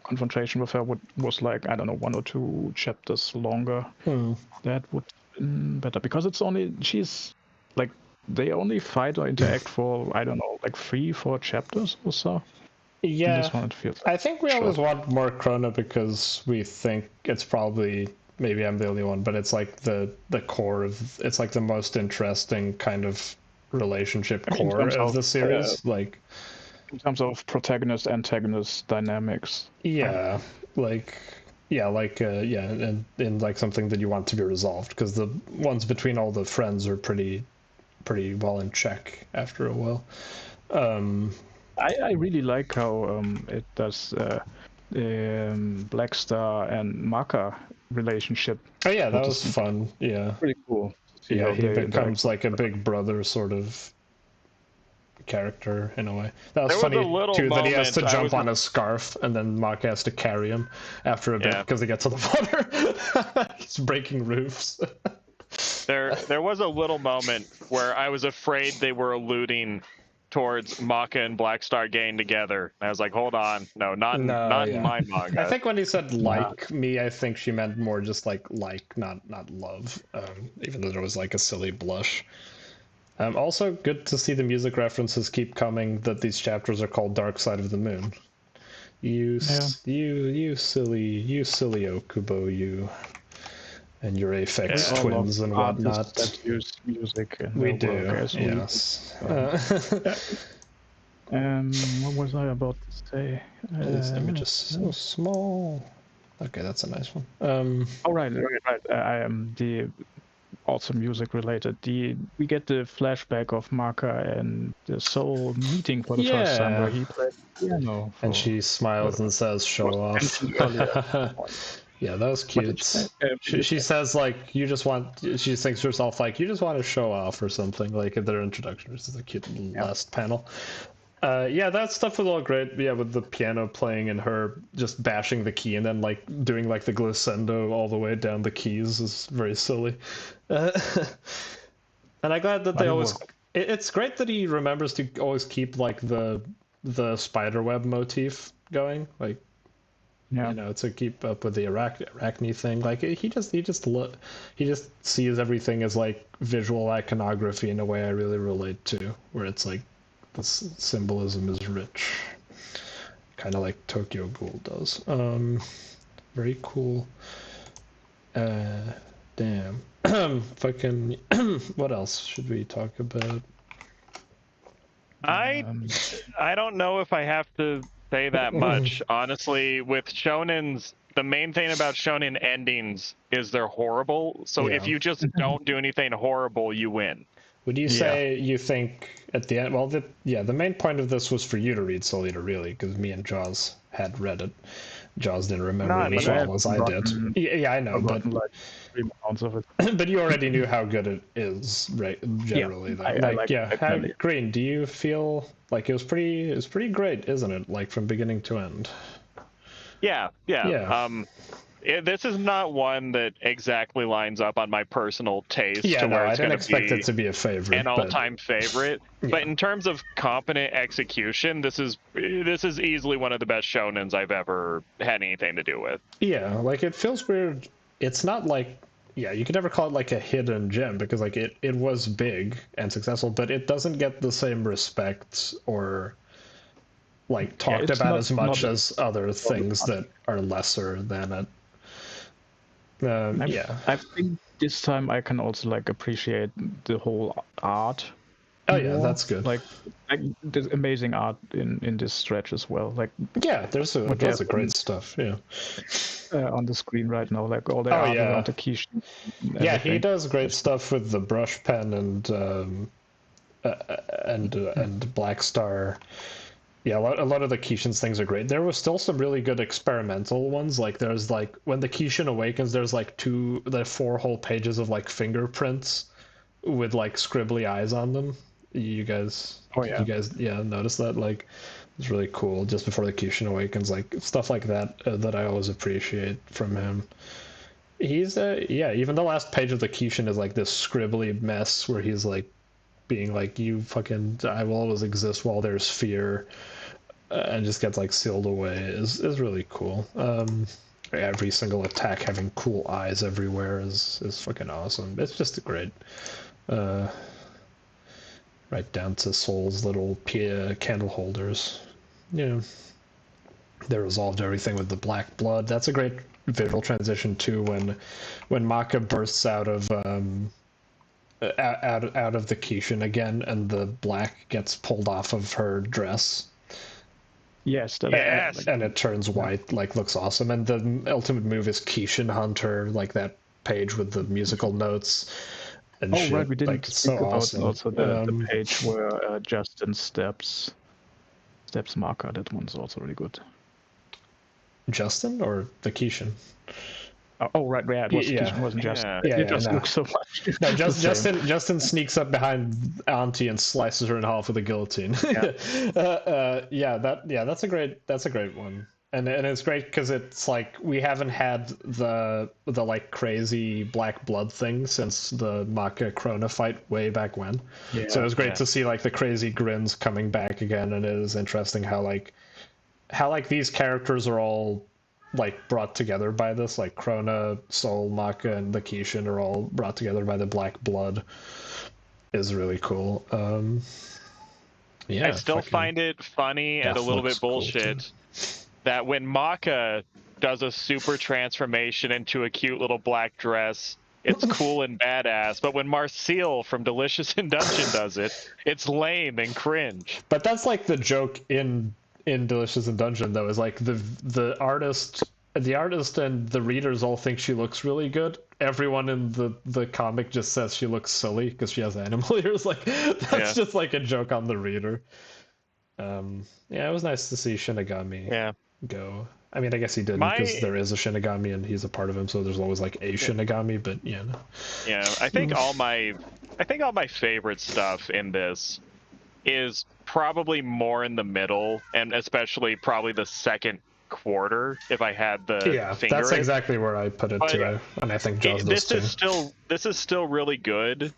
confrontation with her was like, I don't know, 1 or 2 chapters longer. That would better, because it's only she's like they only fight or interact for, I don't know, like 3-4 chapters or so. Yeah, this one it feels I think we always want more Krona because we think it's probably, maybe I'm the only one, but it's like the core of, it's like the most interesting kind of relationship core of the series, like in terms of protagonist antagonist dynamics. And like something that you want to be resolved, because the ones between all the friends are pretty well in check after a while. I really like how it does Black Star and Maka relationship. Oh yeah, that was fun. Yeah, pretty cool. Yeah, he becomes like a big brother sort of character in a way. That was funny too, that he has to jump on a scarf and then Maka has to carry him after a bit because he gets to the water. He's breaking roofs. There was a little moment where I was afraid they were alluding towards Maka and Black Star getting together. I was like, hold on, no, not in my manga. I think when he said me, I think she meant more just like, not love, even though there was like a silly blush. Also good to see the music references keep coming, that these chapters are called Dark Side of the Moon. You silly Okubo, you and your Aphex twins and whatnot. That use music and we do, yes. What was I about to say? These images so small. Okay, that's a nice one. Right. I am the also music related. We get the flashback of Maka and the Soul meeting for the first time, where he played piano. And she smiles and says, "Show off." Yeah, that was cute. She says like, she thinks to herself like, you just want to show off or something, like in their introduction. This is a cute little last panel. That stuff was all great. Yeah, with the piano playing and her just bashing the key and then like doing like the glissando all the way down the keys is very silly. And I'm glad that they always. It's great that he remembers to always keep like the spiderweb motif going, like. You know, to keep up with the arachne thing. Like he just sees everything as like visual iconography in a way I really relate to, where it's like the symbolism is rich, kind of like Tokyo Ghoul does. Very cool. Damn. Fucking. What else should we talk about? I don't know if I have to say that much. Honestly, with shonens, the main thing about shonen endings is they're horrible. So if you just don't do anything horrible, you win. Would you say you think at the end? Well, the main point of this was for you to read Soul Eater, really, because me and Jaws had read it. Jaws didn't remember it as well as I did. Yeah, I know, but like 3 months of it. But you already knew how good it is, right? Generally, though. Green, do you feel like it was pretty great, isn't it? Like from beginning to end. Yeah. This is not one that exactly lines up on my personal taste. Yeah, to where I it's didn't expect it to be a favorite, an all-time favorite. Yeah. But in terms of competent execution, this is easily one of the best shonens I've ever had anything to do with. Yeah, like it feels weird. It's not like you could never call it like a hidden gem because like it was big and successful, but it doesn't get the same respect or like talked about as much as other things that are lesser than it. I think this time I can also like appreciate the whole art. Oh yeah, that's good. Like there's amazing art in this stretch as well. Like there's a great stuff. Yeah, on the screen right now, like all the art around the Kishin. Yeah, he does great stuff with the brush pen and Black Star. Yeah, a lot of the Kishin's things are great. There was still some really good experimental ones. Like there's like when the Kishin awakens, there's like 4 whole pages of like fingerprints with like scribbly eyes on them. You guys notice that? Like it's really cool. Just before the Kishin awakens, like stuff like that that I always appreciate from him. He's even the last page of the Kishin is like this scribbly mess where he's like being like, you fucking, I will always exist while there's fear, and just gets like sealed away is really cool. Every single attack having cool eyes everywhere is fucking awesome. It's just great. Right down to Soul's little candle holders. Yeah, they resolved everything with the black blood. That's a great visual transition too when Maka bursts out of the Kishin again, and the black gets pulled off of her dress. Yes, and it turns white, like looks awesome. And the ultimate move is Kishin Hunter, like that page with the musical notes. And shit. Right, we didn't like, speak about awesome. Also the page where Justin steps Marker. That one's also really good. Justin or the Kishin? Oh right, yeah, it was Kishin, wasn't Justin. It just looks so much. No, Justin sneaks up behind Auntie and slices her in half with a guillotine. That's a great one. And it's great because it's like we haven't had the like crazy black blood thing since the Maka Krona fight way back when. Yeah, so it was great to see like the crazy grins coming back again, and it is interesting how these characters are all like brought together by this, like Krona, Soul, Maka, and the Kishin are all brought together by the black blood. Is really cool. I still find it funny and a little bit bullshit that when Maka does a super transformation into a cute little black dress, it's cool and badass. But when Marcel from Delicious in Dungeon does it, it's lame and cringe. But that's like the joke in Delicious in Dungeon, though, is like the artist and the readers all think she looks really good. Everyone in the comic just says she looks silly because she has animal ears. Like that's just like a joke on the reader. It was nice to see Shinigami go. I mean, I guess he didn't because there is a Shinigami and he's a part of him, so there's always like a Shinigami. But I think all my favorite stuff in this is probably more in the middle, and especially probably the second quarter if I had the finger. That's exactly where I put it too, and I think Jaws does too. This is still really good,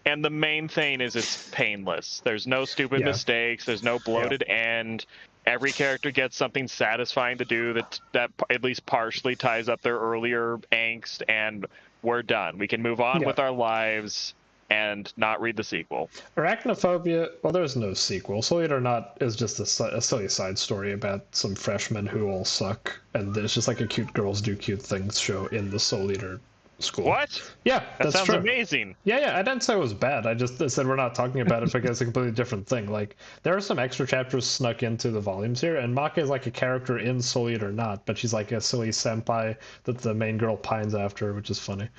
and the main thing is it's painless. There's no stupid mistakes. There's no bloated end. Every character gets something satisfying to do that at least partially ties up their earlier angst, and we're done. We can move on with our lives and not read the sequel. Arachnophobia, well, there's no sequel. Soul Eater Not is just a silly side story about some freshmen who all suck, and there's just like a cute girls do cute things show in the Soul Eater school. What? Yeah, that sounds true. amazing. Yeah, I didn't say it was bad. I said we're not talking about it because it's a completely different thing. Like, there are some extra chapters snuck into the volumes here, and Maka is like a character in Soul Eater not, but she's like a silly senpai that the main girl pines after, which is funny.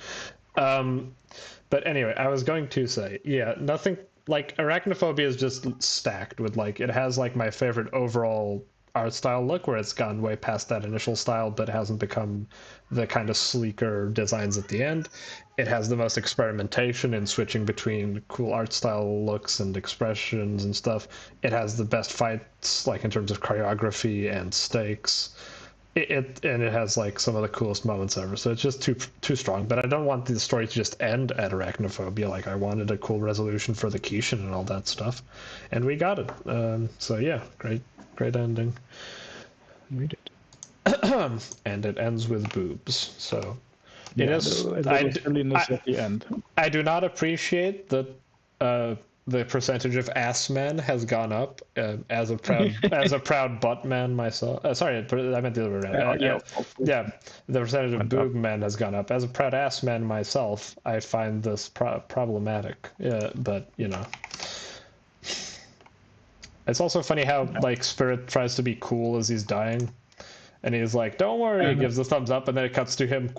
But anyway, I was going to say, yeah, nothing like Arachnophobia is just stacked with like it has like my favorite overall art style look where it's gone way past that initial style but hasn't become the kind of sleeker designs at the end. It has the most experimentation in switching between cool art style looks and expressions and stuff. It has the best fights like in terms of choreography and stakes. And it has like some of the coolest moments ever, so it's just too strong. But I don't want the story to just end at Arachnophobia. Like I wanted a cool resolution for the Kishin and all that stuff, and we got it. So yeah, great ending. We did. And it ends with boobs. So yeah, it is. At the end. I do not appreciate that. The percentage of ass men has gone up as a proud butt man myself. Sorry, I meant the other way around. Yeah, the percentage of boob men has gone up. As a proud ass man myself, I find this problematic. But you know, it's also funny how like Spirit tries to be cool as he's dying. And he's like, don't worry, he gives a thumbs up, and then it cuts to him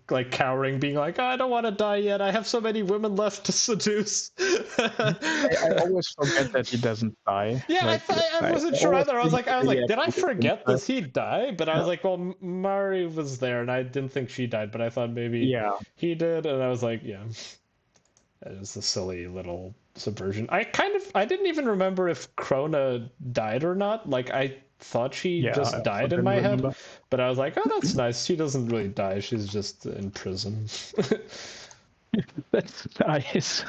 like cowering, being like, oh, I don't want to die yet, I have so many women left to seduce. I always forget that he doesn't die. Yeah, like, I wasn't sure either. I was like, did I forget that he died? But I was like, well, Mari was there, and I didn't think she died, but I thought maybe he did, and I was like, yeah. It was a silly little subversion. I didn't even remember if Krona died or not. Like, I thought she just died in my head, but I was like, oh, that's nice. She doesn't really die. She's just in prison. That's nice.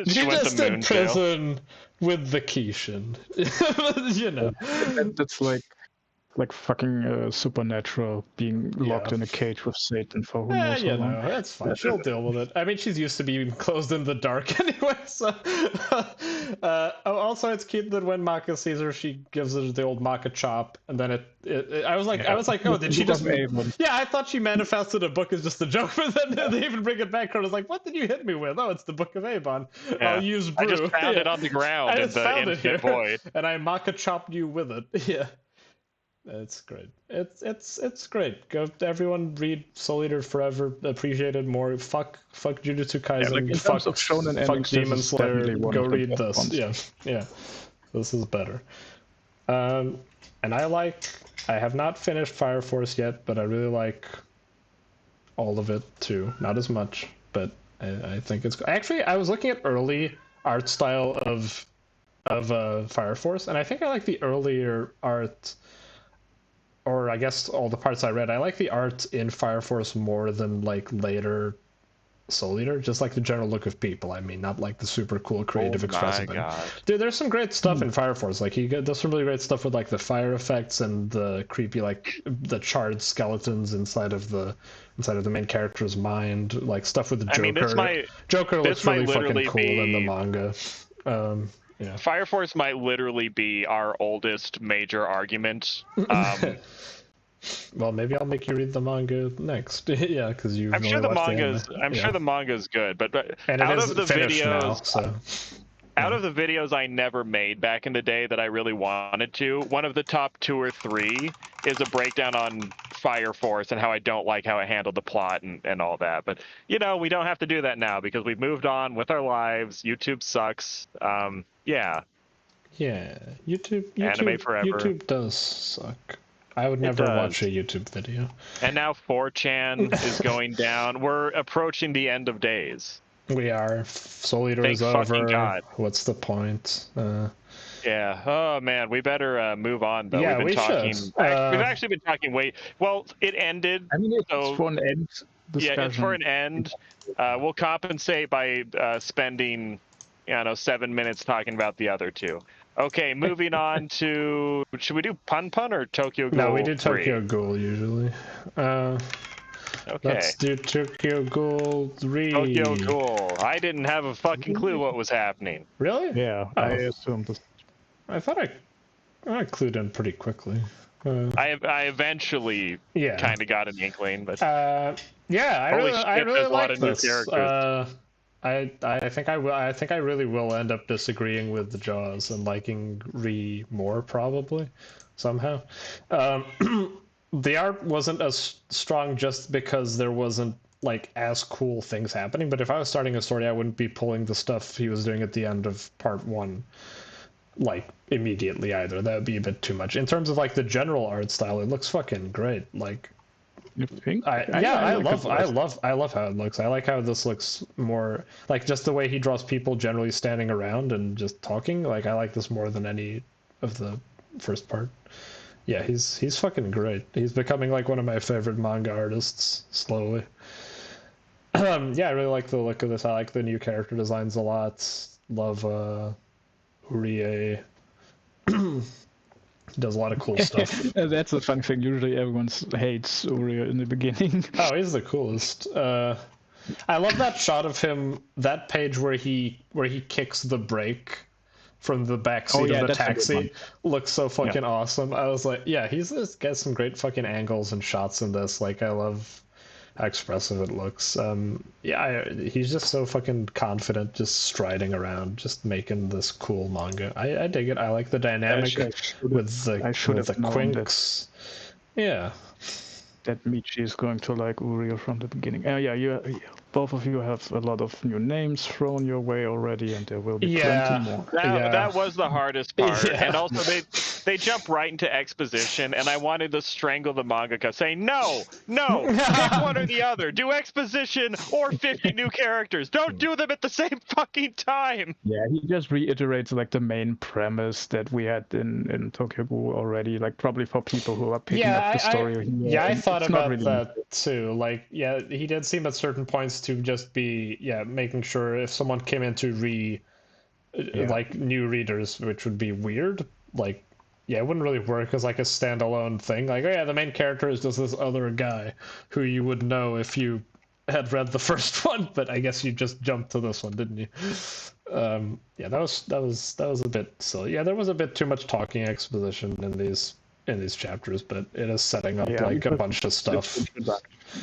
She's just in prison with the Kishin. You know. That's like fucking Supernatural being locked in a cage with Satan for who knows how long. That's fine. She'll deal with it. I mean, she's used to being closed in the dark anyway. So, also, it's cute that when Maka sees her, she gives her the old Maka chop, and then I was like, oh, did she just? Yeah, I thought she manifested a book as just a joke, but then they even bring it back. I was like, what did you hit me with? Oh, it's the Book of Avon. Yeah. I'll use brew. I just found it on the ground in the infinite void, and I Maka chopped you with it. Yeah. It's great. It's great. Go everyone read Soul Eater forever. Appreciate it more. Fuck Jujutsu Kaisen. Fuck Demon Slayer. Go read this. Ones. Yeah. This is better. And I have not finished Fire Force yet, but I really like all of it too. Not as much, but I think it's actually I was looking at early art style of Fire Force, and I think I like the earlier art. Or I guess all the parts I read, I like the art in Fire Force more than like later Soul Eater, just like the general look of people. I mean, not like the super cool creative expressive thing. Dude, there's some great stuff in Fire Force. Like he does some really great stuff with like the fire effects and the creepy like the charred skeletons inside of the main character's mind, like stuff with the Joker. Joker looks really fucking cool in the manga. Yeah. Fire Force might literally be our oldest major argument. Well, maybe I'll make you read the manga next. Yeah, because you. I'm sure the manga is good, but out of the videos, now, so. Out of the videos I never made back in the day that I really wanted to, one of the top 2 or 3 is a breakdown on Fire Force and how I don't like how it handled the plot and all that. But, you know, we don't have to do that now because we've moved on with our lives. YouTube sucks. Yeah. Yeah. YouTube Anime forever. YouTube does suck. I would never watch a YouTube video. And now 4chan is going down. We're approaching the end of days. We are. Soul Eater is over. God. What's the point? Yeah. Oh man, we better move on though. Yeah, we've actually been talking well, it ended. I mean, it's for an end discussion. Yeah, it's for an end. We'll compensate by spending 7 minutes talking about the other 2. Okay, moving on to should we do PunPun or Tokyo Ghoul? No, we do 3? Tokyo Ghoul usually. Okay. Let's do Tokyo Ghoul 3. Tokyo Ghoul. I didn't have a fucking clue what was happening. Really? Yeah, I assumed this. I thought I clued in pretty quickly. I eventually kind of got an inkling, but yeah, I really like this. I think I really will end up disagreeing with Jaws and liking Ree more probably somehow. The art wasn't as strong just because there wasn't like as cool things happening, but if I was starting a story, I wouldn't be pulling the stuff he was doing at the end of part 1 like immediately either. That would be a bit too much. In terms of like the general art style, it looks fucking great. Like, you think? I love how it looks. I like how this looks more like just the way he draws people generally standing around and just talking. Like, I like this more than any of the first part. Yeah, he's fucking great. He's becoming like one of my favorite manga artists slowly. Yeah, I really like the look of this. I like the new character designs a lot. Love Urie. Does a lot of cool stuff. That's a fun thing. Usually everyone hates Urie in the beginning. Oh, he's the coolest. I love that shot of him, that page where he kicks the brake from the backseat of the taxi. Looks so fucking awesome. I was like, yeah, he's just got some great fucking angles and shots in this. Like, I love how expressive it looks. Yeah, he's just so fucking confident, just striding around, just making this cool manga. I dig it. I like the dynamic with the Quinks. Yeah. That Michi is going to like Urie from the beginning. Yeah, both of you have a lot of new names thrown your way already, and there will be plenty more. That was the hardest part. And also they jump right into exposition, and I wanted to strangle the mangaka, saying, no, pick one or the other. Do exposition or 50 new characters. Don't do them at the same fucking time. Yeah, he just reiterates like the main premise that we had in Tokyo Ghoul already, like probably for people who are picking up the story. I thought about really that too. Like, yeah, he did seem at certain points to just be making sure if someone came in to like new readers, which would be weird, like, yeah, it wouldn't really work as like a standalone thing. Like, oh yeah, the main character is just this other guy who you would know if you had read the first one, but I guess you just jumped to this one, didn't you? Yeah, that was a bit silly. Yeah, there was a bit too much talking exposition in these chapters, but it is setting up like a bunch of stuff.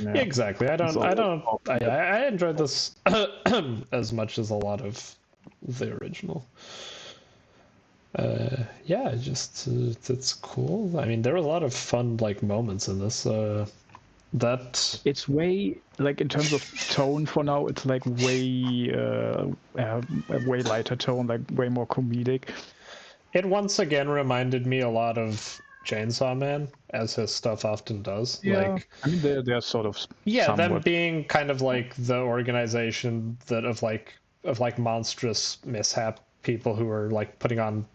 Yeah, exactly. I enjoyed this as much as a lot of the original. Yeah, it's cool. I mean, there were a lot of fun like moments in this. That it's way like in terms of tone for now, it's like way a way lighter tone, like way more comedic. It once again reminded me a lot of Chainsaw Man, as his stuff often does. Yeah, like, I mean they're sort of them being kind of like the organization that of like monstrous mishap people who are like putting on,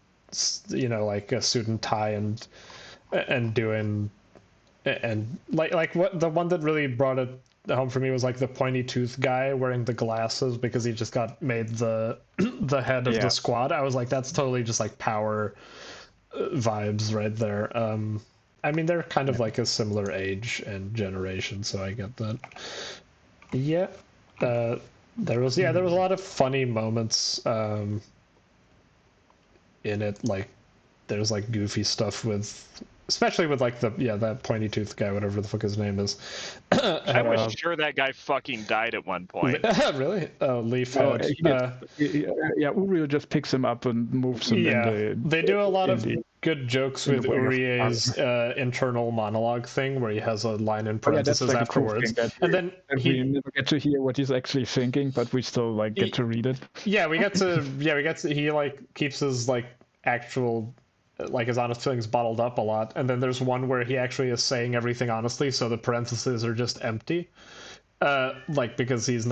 like a suit and tie and doing and like what the one that really brought it home for me was like the pointy tooth guy wearing the glasses because he just got made the head of the squad. I was like, that's totally just like power vibes right there. I mean, they're kind of like a similar age and generation, so I get that. Yeah, there was a lot of funny moments in it. Like, there's like goofy stuff especially with like that pointy tooth guy, whatever the fuck his name is. I was sure that guy fucking died at one point. Really? Leaf. Uriel just picks him up and moves him. Yeah, they do a lot of good jokes with Urie's internal monologue thing, where he has a line in parentheses afterwards, and then we never get to hear what he's actually thinking, but we still like get to read it. Yeah, we get to. He like keeps his like actual. Like his honest feelings bottled up a lot, and then there's one where he actually is saying everything honestly, so the parentheses are just empty, like because he's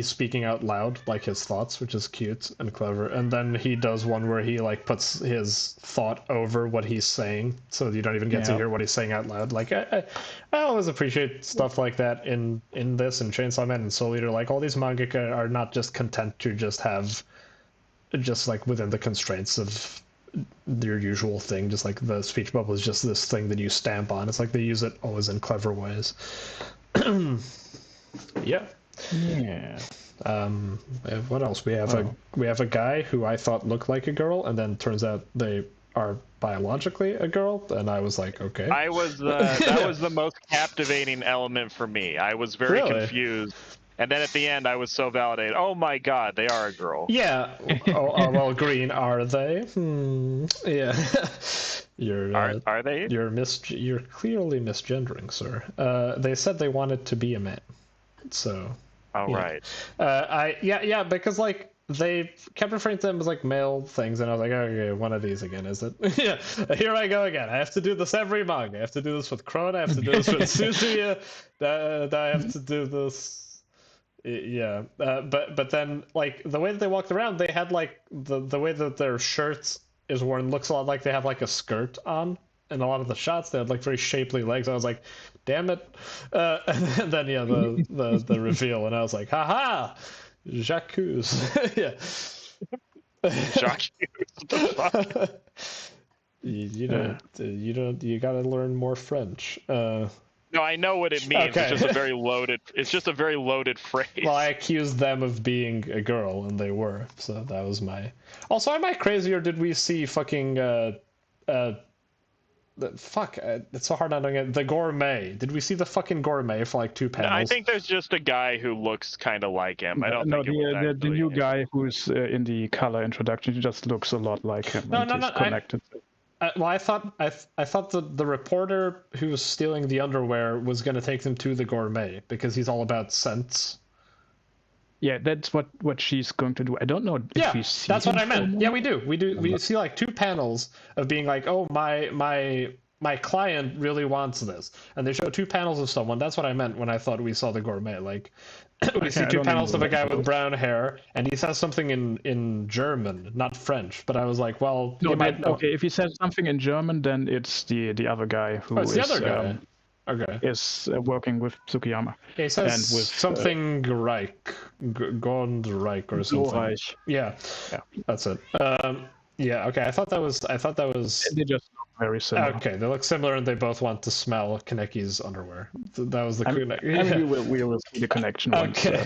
speaking out loud like his thoughts, which is cute and clever. And then he does one where he like puts his thought over what he's saying, so you don't even get to hear what he's saying out loud. Like I always appreciate stuff like that in this and Chainsaw Man and Soul Eater. Like, all these mangaka are not just content to just have like within the constraints of their usual thing, just like the speech bubble is just this thing that you stamp on. It's like they use it always in clever ways. Yeah. What else? We have a guy who I thought looked like a girl, and then turns out they are biologically a girl, and I was like, okay. That was the most captivating element for me. I was very confused. And then at the end, I was so validated. Oh my god, they are a girl. Yeah. Well, Green, are they? Yeah. Are they? You're clearly misgendering, sir. They said they wanted to be a man. So. All right. Because like they kept referring to them as like male things, and I was like, okay, one of these again, is it? Yeah. Here I go again. I have to do this every manga. I have to do this with Krone. I have to do this with Suzuya. I have to do this. Yeah, but then like the way that they walked around, they had like the way that their shirts is worn looks a lot like they have like a skirt on. In a lot of the shots, they had like very shapely legs. I was like, damn it! And then yeah, the reveal, and I was like, haha, Jacques. Yeah. Jacques. You gotta learn more French. No, I know what it means. Okay. It's just a very loaded phrase. Well, I accused them of being a girl, and they were. So that was my. Also, am I crazy, or did we see fucking it's so hard not knowing it. The gourmet. Did we see the fucking gourmet for like 2 panels? No, I think there's just a guy who looks kind of like him. I don't think the new guy who's in the color introduction, he just looks a lot like him. No. Connected. Well, I thought the reporter who was stealing the underwear was going to take them to the gourmet because he's all about scents. Yeah, that's what she's going to do. I don't know if we see. That's what I meant. Yeah, we do. We see like 2 panels of being like, oh, my client really wants this, and they show 2 panels of someone. That's what I meant when I thought we saw the gourmet. Like we see 2 panels of a guy with brown hair, and he says something in German, not French. But I was like, well, okay. If he says something in German, then it's the other guy who is. The other guy. Okay. Is working with Tsukiyama. He says with, something Reich, Gondreich or something. Reich. Yeah, that's it. Yeah, okay. I thought that was. They just look very similar. Okay, they look similar, and they both want to smell Kaneki's underwear. That was the. And we will see the connection. Okay.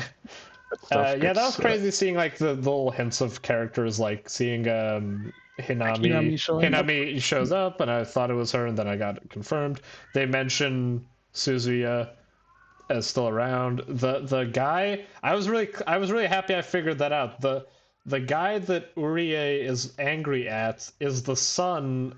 That was crazy seeing like the little hints of characters, like seeing Hinami shows up, and I thought it was her, and then I got it confirmed. They mention Suzuya as still around. The guy, I was really happy I figured that out. The guy that Urie is angry at is the son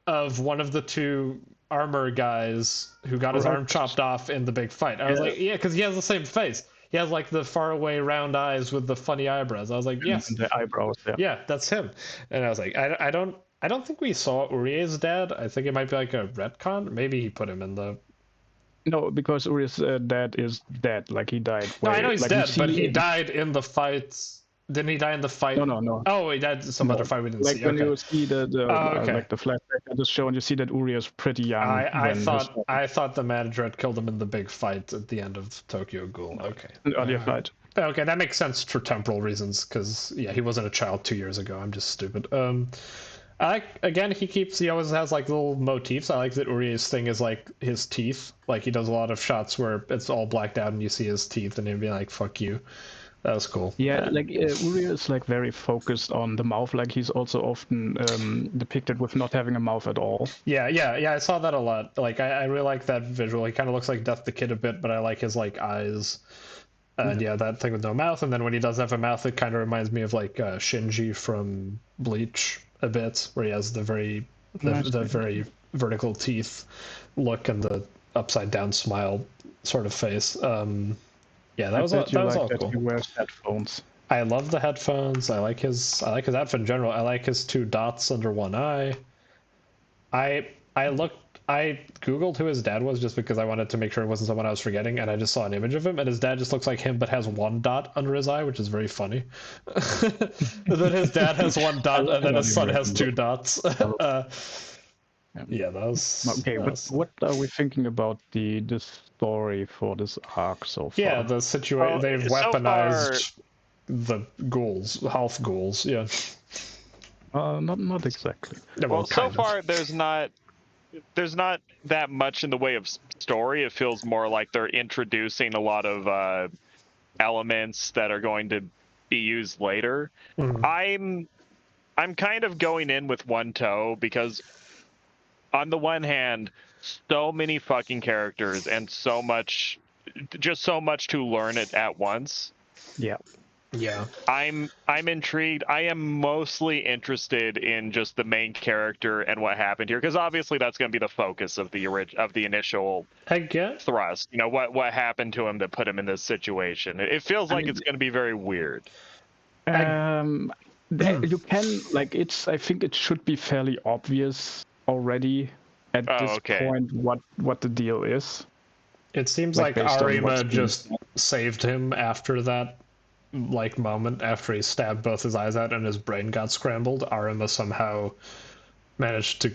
of one of the 2 armor guys who got his arm chopped off in the big fight. I was like, yeah, because he has the same face. He has like the faraway round eyes with the funny eyebrows. I was like, yes, the eyebrows. Yeah, that's him. And I was like, I don't think we saw Urie's dad. I think it might be like a retcon. Maybe he put him in the. No, because Urie's dad is dead. Like he died. No, I know he's dead, but he died in the fights. Didn't he die in the fight? No. Oh, he died in some other fight we didn't see. Like when you see the flashback at the show, and you see that Uri is pretty young. I thought the manager had killed him in the big fight at the end of Tokyo Ghoul. Okay. An earlier fight. Okay, that makes sense for temporal reasons, because he wasn't a child 2 years ago. I'm just stupid. He always has like little motifs. I like that Uri's thing is like his teeth. Like he does a lot of shots where it's all blacked out and you see his teeth, and he'd be like, "Fuck you." That was cool. Yeah, like Uri is like very focused on the mouth. Like he's also often depicted with not having a mouth at all. Yeah. I saw that a lot. Like I really like that visual. He kind of looks like Death the Kid a bit, but I like his like eyes. And that thing with no mouth. And then when he does have a mouth, it kind of reminds me of like Shinji from Bleach a bit, where he has the very vertical teeth look and the upside down smile sort of face. That was all cool. He wears headphones. I love the headphones. I like his outfit in general. I like his 2 dots under one eye. I googled who his dad was just because I wanted to make sure it wasn't someone I was forgetting, and I just saw an image of him, and his dad just looks like him but has 1 dot under his eye, which is very funny. Then his dad has 1 dot, and then his son has 2 dots. That was okay. But what are we thinking about the story for this arc so far? Yeah, the situation. They've weaponized the ghouls, half ghouls. Yeah. Not exactly. Well, so far there's not that much in the way of story. It feels more like they're introducing a lot of elements that are going to be used later. Mm-hmm. I'm kind of going in with one toe because on the one hand, so many fucking characters and so much to learn it at once. Yeah. Yeah. I'm intrigued. I am mostly interested in just the main character and what happened here, because obviously that's going to be the focus of the initial thrust. You know, what happened to him that put him in this situation. It feels like it's going to be very weird. You can I think it should be fairly obvious already at this point what the deal is. It seems like Arima just saved him after that moment after he stabbed both his eyes out and his brain got scrambled. Arima somehow managed to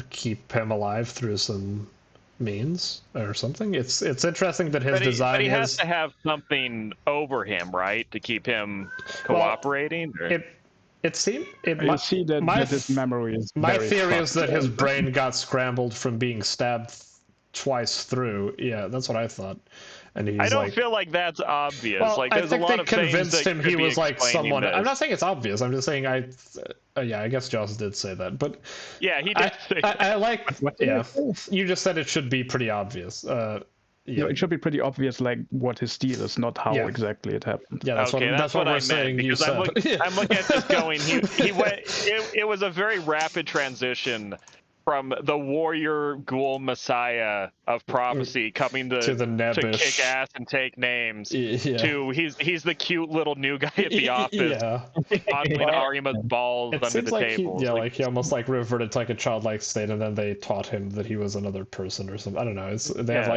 keep him alive through some means or something. It's interesting that his design. But he has to have something over him, right, to keep him cooperating. It seemed. You see that his memory is. My theory is that his brain got scrambled from being stabbed twice through. Yeah, that's what I thought. And he's I don't feel like that's obvious. Well, like, there's I think a lot they of convinced him he was like someone. This. I'm not saying it's obvious. I'm just saying I guess Joss did say that, but yeah, he did. I like. Yeah, you just said it should be pretty obvious. Yeah, it should be pretty obvious, like what his deal is, not how exactly it happened. Yeah, that's what we're saying. Because I'm looking at this going. He went. It was a very rapid transition from the warrior ghoul messiah of prophecy coming to kick ass and take names to he's the cute little new guy at the office fondling Arima's balls under the table. He almost reverted to a childlike state, and then they taught him that he was another person or something. I don't know. They have a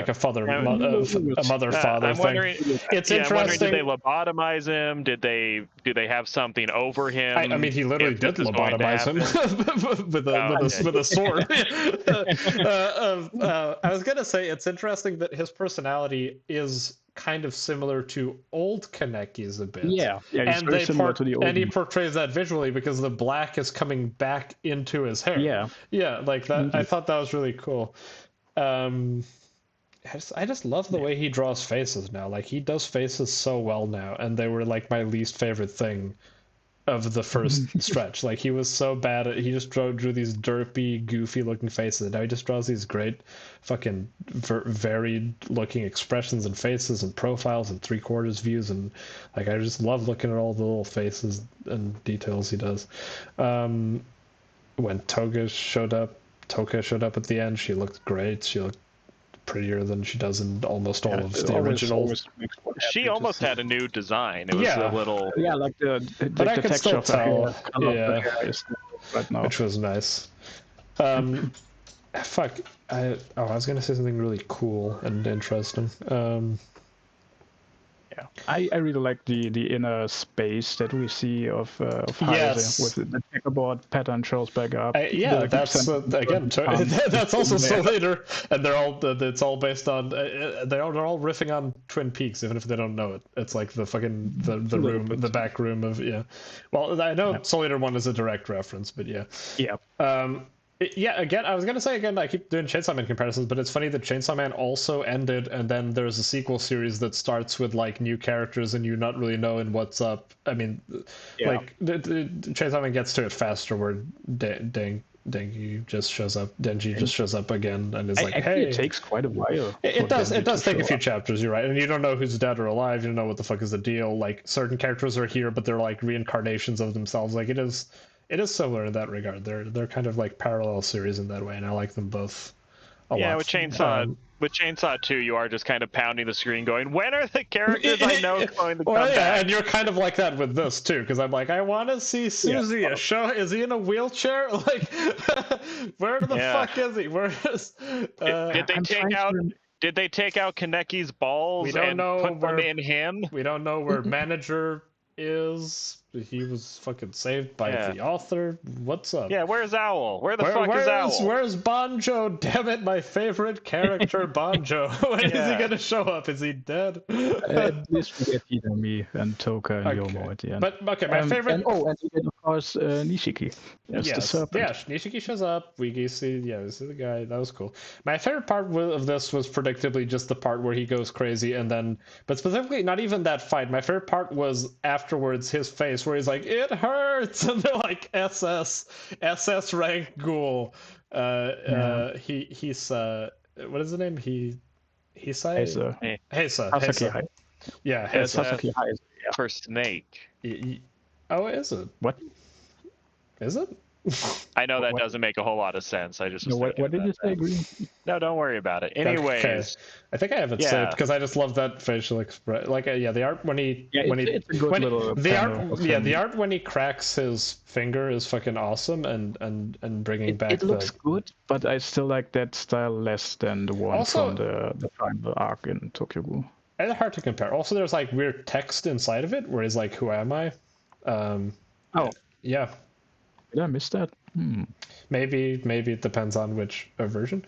mother-father thing. It's interesting. I'm wondering, did they lobotomize him? Do they have something over him? I mean, he literally did lobotomize him with a sword. I was gonna say it's interesting that his personality is kind of similar to old Kaneki's a bit. Yeah, he's very similar to the old. And he portrays that visually because the black is coming back into his hair. Yeah, like that. Mm-hmm. I thought that was really cool. I just love the way he draws faces now. Like, he does faces so well now, and they were my least favorite thing of the first stretch. Like, he was so bad at, he just drew these derpy, goofy looking faces, and now he just draws these great fucking varied looking expressions and faces and profiles and 3/4 views, and I just love looking at all the little faces and details he does. When Toka showed up at the end, she looked great. She looked prettier than she does in almost all of the originals. She almost had a new design. It was a little like but I the could still tell. Which was nice. Fuck. I was gonna say something really cool and interesting. I really like the inner space that we see of Heise with the checkerboard pattern shows back up. That's again that's also so later, and it's all based on they're all riffing on Twin Peaks, even if they don't know it. It's like the fucking the room, the back room of Well, I know Soul Eater 1 is a direct reference, but again, I was gonna say I keep doing Chainsaw Man comparisons, but it's funny that Chainsaw Man also ended, and then there's a sequel series that starts with new characters, and you're not really knowing what's up. I mean, Chainsaw Man gets to it faster, where Denji just shows up. Just shows up again, and is hey. It takes quite a while. It does take a few chapters. You're right, and you don't know who's dead or alive. You don't know what the fuck is the deal. Certain characters are here, but they're reincarnations of themselves. It is similar in that regard. They're kind of parallel series in that way, and I like them both a lot. Yeah, with Chainsaw 2, you are just kind of pounding the screen going, when are the characters I know going to come back? And you're kind of like that with this, too, because I'm I want to see Suzuya. Is he in a wheelchair? Where the fuck is he? Where is... Did they take out Kaneki's balls put them in him? We don't know where manager is. He was fucking saved by the author. What's up? Yeah, where's Owl? Where the fuck is Owl? Where's Banjo? Damn it, my favorite character, Banjo. When is he gonna show up? Is he dead? At least we get Hidami and Toka and Yomo at the end. But my favorite. And we get, of course, Nishiki. The serpent. Yeah, Nishiki shows up. We see the guy. That was cool. My favorite part of this was predictably just the part where he goes crazy, and then, but specifically not even that fight. My favorite part was afterwards his face face where he's like, "It hurts," and they're like, SS rank Ghoul. He's what is the name? Heisa. Heisa. Yeah, Sasaki Heisa. Yeah. For Snake. Oh, is it? What? Is it? I know that doesn't make a whole lot of sense. I just was what did you say, Green? No, don't worry about it. Anyways, okay. I think I have it saved because I just love that facial expression. Like, the art when he it's a good little the art when he cracks his finger is fucking awesome, and bringing back. It looks good, but I still like that style less than the one from the final arc in Tokyo Ghoul. It's hard to compare. Also, there's like weird text inside of it where he's like, "Who am I?" Yeah. Did I miss that? Maybe it depends on which version.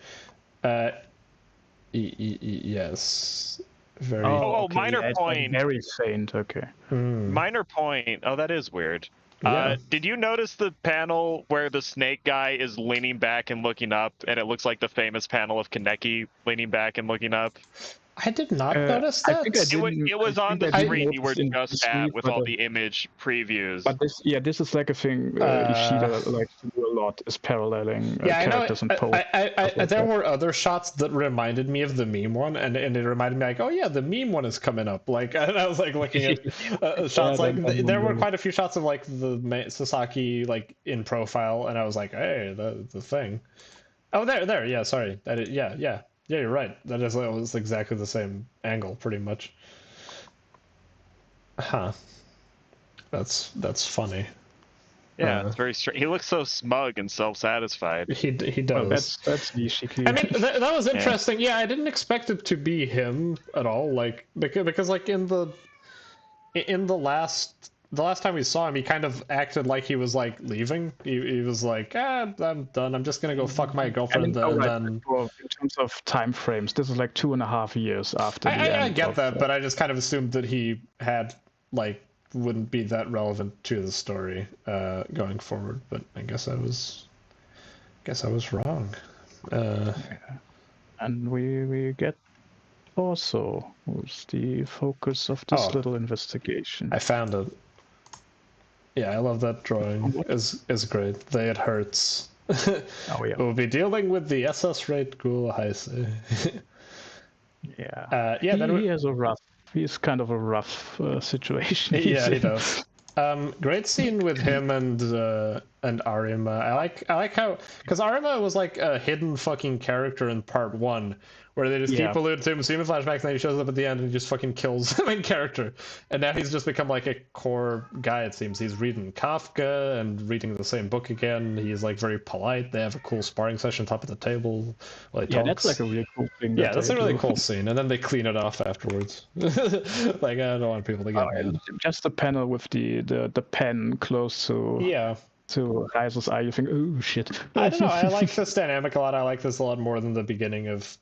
Yes. Very. Okay. Minor point. Very faint. Okay. Minor point. Oh, that is weird. Yeah. Did you notice the panel where the snake guy is leaning back and looking up, and it looks like the famous panel of Kaneki leaning back and looking up? I did not notice that. It was on the screen you were just at with all the image previews. But this is like a thing Ishida likes to do a lot, is paralleling characters and poses. There were other shots that reminded me of the meme one, and it reminded me like, oh yeah, the meme one is coming up. Like, and I was like looking at shots there were quite a few shots of like the Sasaki like in profile, and I was like, hey, the thing. Oh, there, yeah, sorry, yeah. Yeah, you're right. That is almost exactly the same angle, pretty much. Huh. That's funny. Yeah, it's very strange. He looks so smug and self-satisfied. He does. Well, that's Nishiki. I mean, that was interesting. Yeah, I didn't expect it to be him at all. Like because like in the last time we saw him, he kind of acted like he was like leaving. He was like, I'm done. I'm just gonna go fuck my girlfriend. Then in terms of time frames, this is like 2.5 years after the end. I get that, but I just kind of assumed that he had like wouldn't be that relevant to the story going forward. But I guess I was wrong. And we get also who's the focus of this little investigation. I found it. Yeah, I love that drawing. Is great. It hurts. We'll be dealing with the SS rate Ghoul Heise. Yeah. He has he's kind of a rough situation. Yeah, he does. Great scene with him and Arima. I like how, because Arima was like a hidden fucking character in part 1, where they just keep alluding to him, see him in flashbacks, and then he shows up at the end and he just fucking kills the main character. And now he's just become like a core guy, it seems. He's reading Kafka and reading the same book again. He's like very polite. They have a cool sparring session top of the table while he talks. That's like a really cool thing. Yeah, that's a really cool scene. And then they clean it off afterwards. Like, I don't want people to get mad. Just the panel with the pen close to... to Heise's eye, you think, oh shit. I don't know, I like this dynamic a lot. I like this a lot more than the beginning of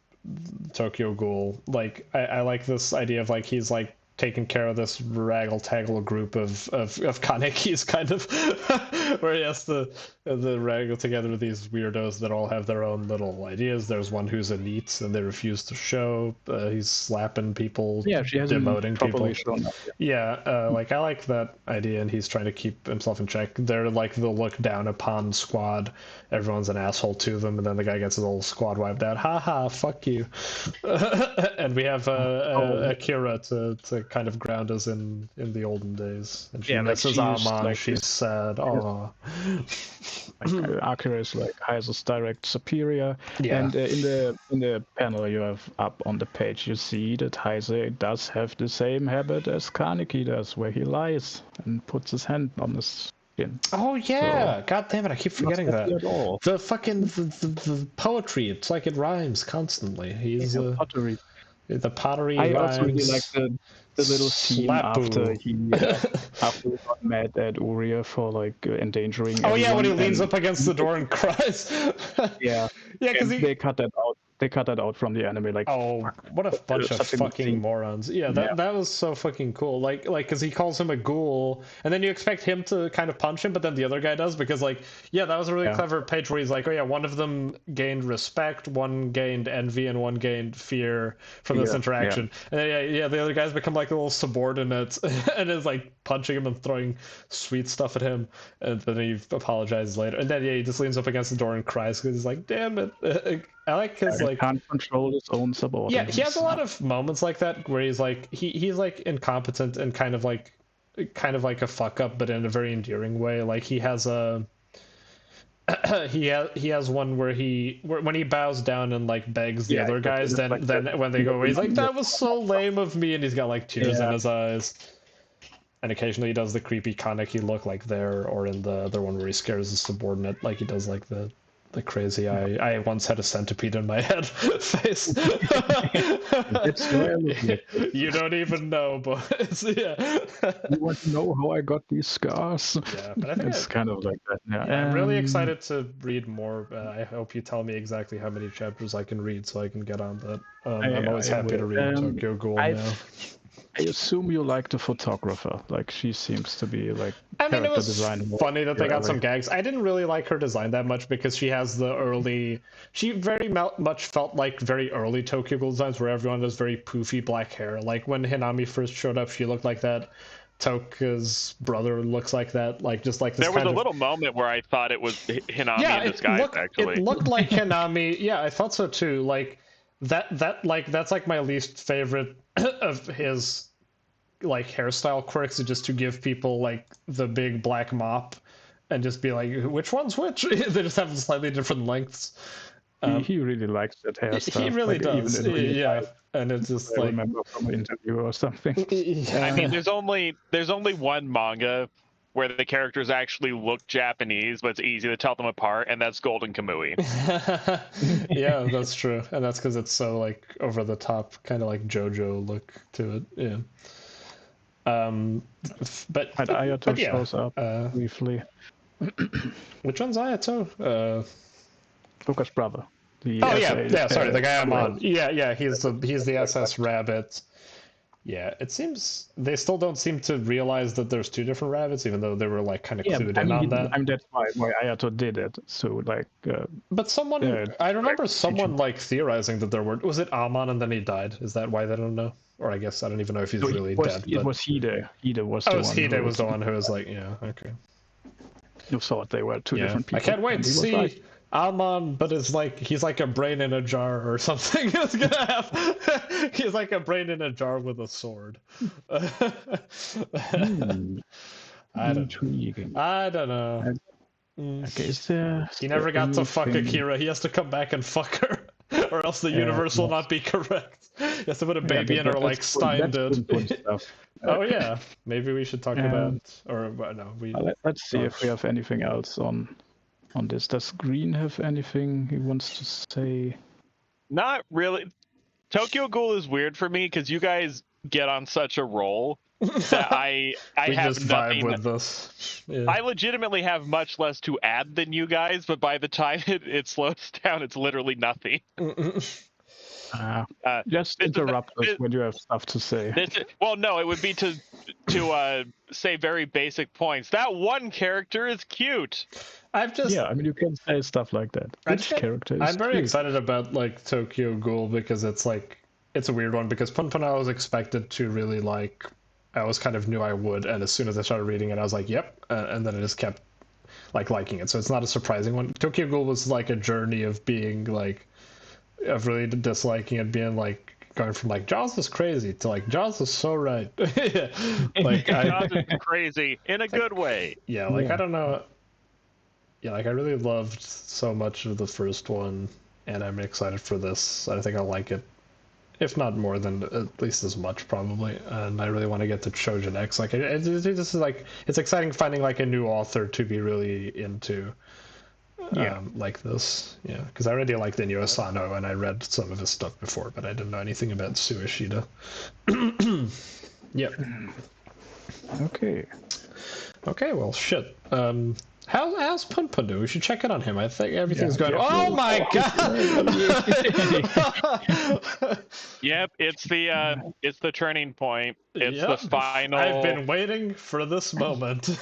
Tokyo Ghoul. Like, I like this idea of like he's like taking care of this raggle-taggle group of Kanekis, kind of, where he has to wrangle together these weirdos that all have their own little ideas. There's one who's a NEET, and they refuse to show. He's slapping people, demoting people. Like, I like that idea, and he's trying to keep himself in check. They're like the look down upon squad. Everyone's an asshole to them, and then the guy gets his whole squad wiped out. Ha, fuck you. And we have Akira to kind of ground us in the olden days. And she misses Amon. Like, she's sad. Oh. Akira is like Heise's direct superior. And in the panel you have up on the page, you see that Heise does have the same habit as Kaneki does, where he lies and puts his hand on his skin. Oh yeah, so, god damn it, I keep forgetting that. The fucking the poetry, it's like it rhymes constantly. He's pottery. The pottery I rhymes. also really like the little scene after he got mad at Uria for like endangering everyone, when he leans up against the door and cries. Because they cut that out. They cut that out from the anime. Like, what a bunch of fucking morons! That was so fucking cool. Like, because he calls him a ghoul, and then you expect him to kind of punch him, but then the other guy does, because that was a really clever page where he's like, one of them gained respect, one gained envy, and one gained fear from this interaction. And then the other guys become like little subordinates, and is like punching him and throwing sweet stuff at him, and then he apologizes later. And then he just leans up against the door and cries because he's like, "Damn it!" I like his he can't control his own subordinates. Yeah, he has a lot of moments like that where he's like he's like incompetent and kind of like a fuck up, but in a very endearing way. Like he has a. he has one where when he bows down and like begs the other guys, then when they go away, he's like, "That was so lame of me," and he's got like tears in his eyes. And occasionally he does the creepy Kaneki look like there, or in the other one where he scares his subordinate, like he does like the crazy I once had a centipede in my head face. It's really you don't even know, boys. Yeah. You want to know how I got these scars? Yeah, but I think it's kind of like that. Yeah, I'm really excited to read more. I hope you tell me exactly how many chapters I can read so I can get on that. I'm always happy to read Tokyo Ghoul now. I assume you like the photographer. Like, she seems to be like. I mean, it was funny that they got some gags. I didn't really like her design that much because she has the early. She very much felt like very early Tokyo Ghoul designs where everyone has very poofy black hair. Like when Hinami first showed up, she looked like that. Toka's brother looks like that. Like just like this. There was a little moment where I thought it was Hinami in disguise. Actually, it looked like Hinami. Yeah, I thought so too. Like that's like my least favorite of his like hairstyle quirks, just to give people like the big black mop and just be like, which one's which? They just have slightly different lengths. He really likes that hairstyle. He really does. Yeah, and it's just I like remember from an interview or something. Yeah. I mean, there's only one manga where the characters actually look Japanese, but it's easy to tell them apart, and that's Golden Kamui. Yeah, that's true, and that's because it's so like over the top, kind of like JoJo look to it. Yeah. But Ayato shows up briefly. Which one's Ayato? Toka's brother. Sorry, the guy I'm on. Yeah, he's the SS Rabbit. Yeah, it seems they still don't seem to realize that there's two different rabbits, even though they were like kind of clued in on that. I mean, that's why Ayato did it. So like. But I remember someone like theorizing that there were. Was it Amon and then he died? Is that why they don't know? Or I guess I don't even know if he's really dead. It was Hide. Hide was the one. Hide was the one who was like, yeah, okay. You thought they were two different people. I can't wait to see Amon, but it's like he's like a brain in a jar or something. It's gonna have. He's like a brain in a jar with a sword. I don't know. Okay, he never got to fuck Akira. He has to come back and fuck her, or else the universe will not be correct. He has to put a baby in her like Stein did. Oh yeah, maybe we should talk about. Or no, let's see if we have anything else on this. Does Green have anything he wants to say? Not really. Tokyo Ghoul is weird for me because you guys get on such a roll that I have just nothing. Vibe with this. Yeah. I legitimately have much less to add than you guys, but by the time it slows down, it's literally nothing. Just interrupt us when you have stuff to say. Well, no, it would be to say very basic points. That one character is cute. I mean, you can say stuff like that. I'm very excited about like Tokyo Ghoul because it's a weird one because PunPun I was expected to really like. I always kind of knew I would, and as soon as I started reading it, I was like, yep, and then I just kept like liking it. So it's not a surprising one. Tokyo Ghoul was like a journey of being like, of really disliking it, being like going from like Jaws is crazy to like Jaws is so right. Like Jaws is crazy in a good way. Yeah, like I don't know. Yeah, like I really loved so much of the first one, and I'm excited for this. I think I'll like it. If not more than at least as much, probably. And I really want to get to Shoujo X. Like, this is like, it's exciting finding like a new author to be really into, like this. Yeah, because I already liked Inyo Asano and I read some of his stuff before, but I didn't know anything about Suishida. Yeah. Okay. Well, shit. How's PunPun doing? We should check in on him. I think everything's going. Oh my god! Yep, it's the turning point. It's the final. I've been waiting for this moment.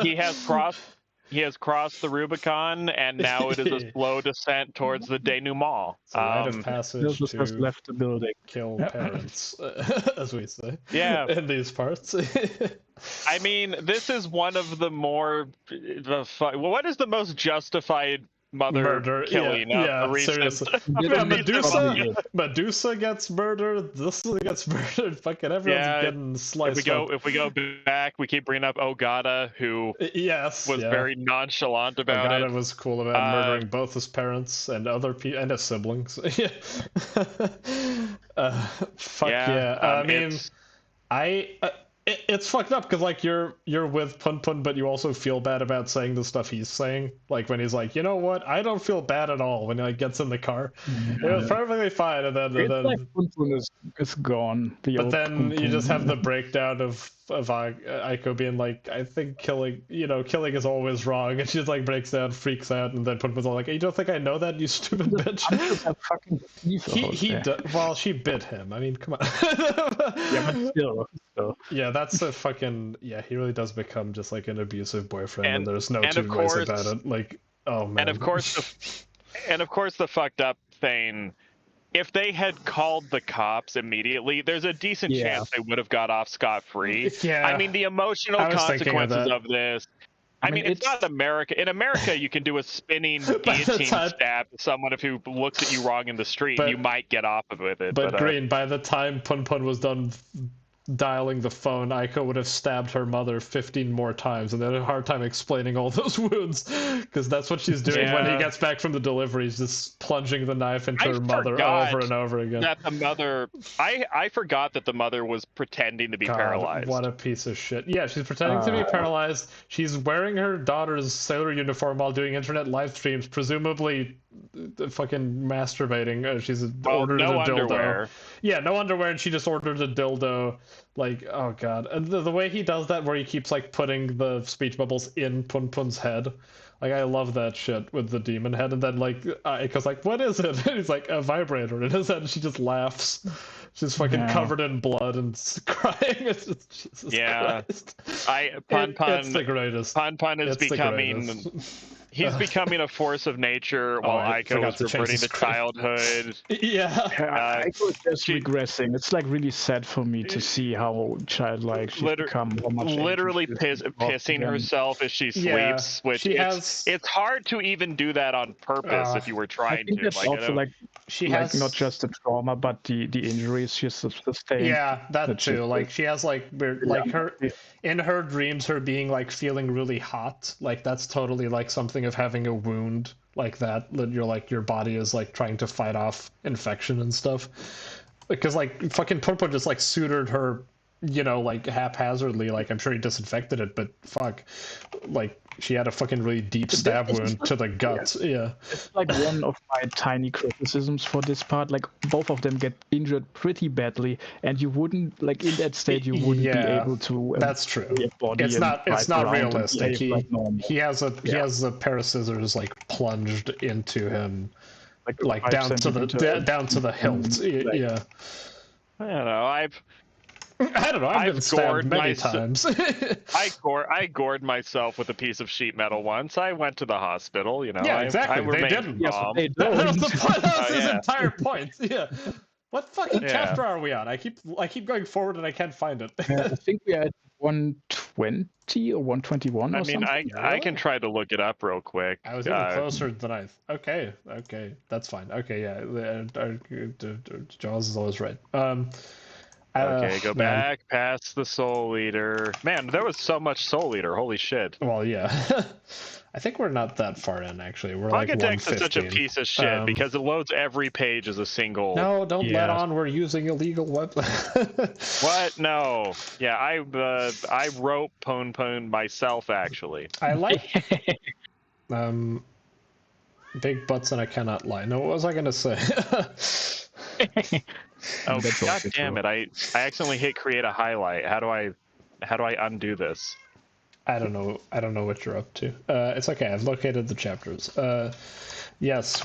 He has crossed he has crossed the Rubicon, and now it is a slow descent towards the denouement. It's a rite of passage to has left the building. Kill parents, as we say. Yeah. In these parts. I mean, this is one of the more what is the most justified murder killing of the recent. Medusa gets murdered. This gets murdered. Fucking everyone's getting sliced. If we go back, we keep bringing up Ogata, who was very nonchalant about it. Ogata was cool about murdering both his parents and other people and his siblings. I mean, it's fucked up because like you're with PunPun, but you also feel bad about saying the stuff he's saying. Like when he's like, you know what, I don't feel bad at all when he like gets in the car. It was perfectly fine, and then like PunPun is gone. But then you just have the breakdown of Aiko being like, I think killing is always wrong, and she just like breaks down, freaks out, and then PunPun's all like, you don't think I know that, you stupid bitch? Well, she bit him. I mean, come on. Yeah, but still. Yeah, that's a fucking he really does become just like an abusive boyfriend, and there's no two ways about it. Like, oh man. And of course the fucked up thing, if they had called the cops immediately, there's a decent chance they would have got off scot-free. Yeah. I mean, the emotional consequences of this. I mean, it's not America. In America, you can do a spinning guillotine stab to someone who looks at you wrong in the street, and you might get off with it. But Green, by the time PunPun was done dialing the phone, Aiko would have stabbed her mother 15 more times, and they had a hard time explaining all those wounds, because that's what she's doing when he gets back from the delivery. He's just plunging the knife into her mother over and over again. That the mother, I forgot that the mother was pretending to be paralyzed. What a piece of shit. Yeah, she's pretending to be paralyzed. She's wearing her daughter's sailor uniform while doing internet live streams, presumably fucking masturbating. She's ordered a dildo. Underwear. Yeah, no underwear, and she just ordered a dildo. Like, oh god. And the way he does that, where he keeps like putting the speech bubbles in PunPun's head, like, I love that shit with the demon head. And then like Aiko's like, what is it? And he's like, a vibrator in his head, and she just laughs. She's fucking covered in blood and crying. It's just, Jesus Christ. PunPun, it's the greatest. PunPun is becoming. He's becoming a force of nature while Aiko is reverting to childhood. Aiko is just regressing. It's like really sad for me to see how childlike she's become. Literally pissing herself as she sleeps, which it's hard to even do that on purpose if you were trying to. That's also she has not just the trauma, but the injuries she's sustained. Yeah, that too. Like she has like her in her dreams, her being like feeling really hot. Like that's totally like something of having a wound like that your body is like trying to fight off infection and stuff, because like fucking PunPun just like sutured her, like haphazardly. Like I'm sure he disinfected it, but fuck, like she had a fucking really deep stab wound to the guts. It's like one of my tiny criticisms for this part. Like both of them get injured pretty badly, and you wouldn't like in that state you wouldn't be able to. That's true. It's not realistic. He has a pair of scissors like plunged into him, like down to the hilt. I don't know. I've been stabbed many times. I gored myself with a piece of sheet metal once. I went to the hospital, Yeah, exactly. They didn't. They don't. That's his entire point. Yeah. What fucking chapter are we on? I keep going forward and I can't find it. I think we are at 120 or 121 or something. I mean, I can try to look it up real quick. I was even closer than I... Okay, that's fine. Okay, yeah. Jaws is always right. Okay, go back past the Soul Eater. Man, there was so much Soul Eater. Holy shit. Well, yeah. I think we're not that far in, actually. We're like 115. Is such a piece of shit because it loads every page as a single. No, don't let on we're using illegal weapons. What? No. Yeah, I wrote PunPun myself, actually. I like... big butts and I cannot lie. No, what was I going to say? Oh god damn it! I accidentally hit create a highlight. How do I undo this? I don't know what you're up to. It's okay. I've located the chapters. Yes,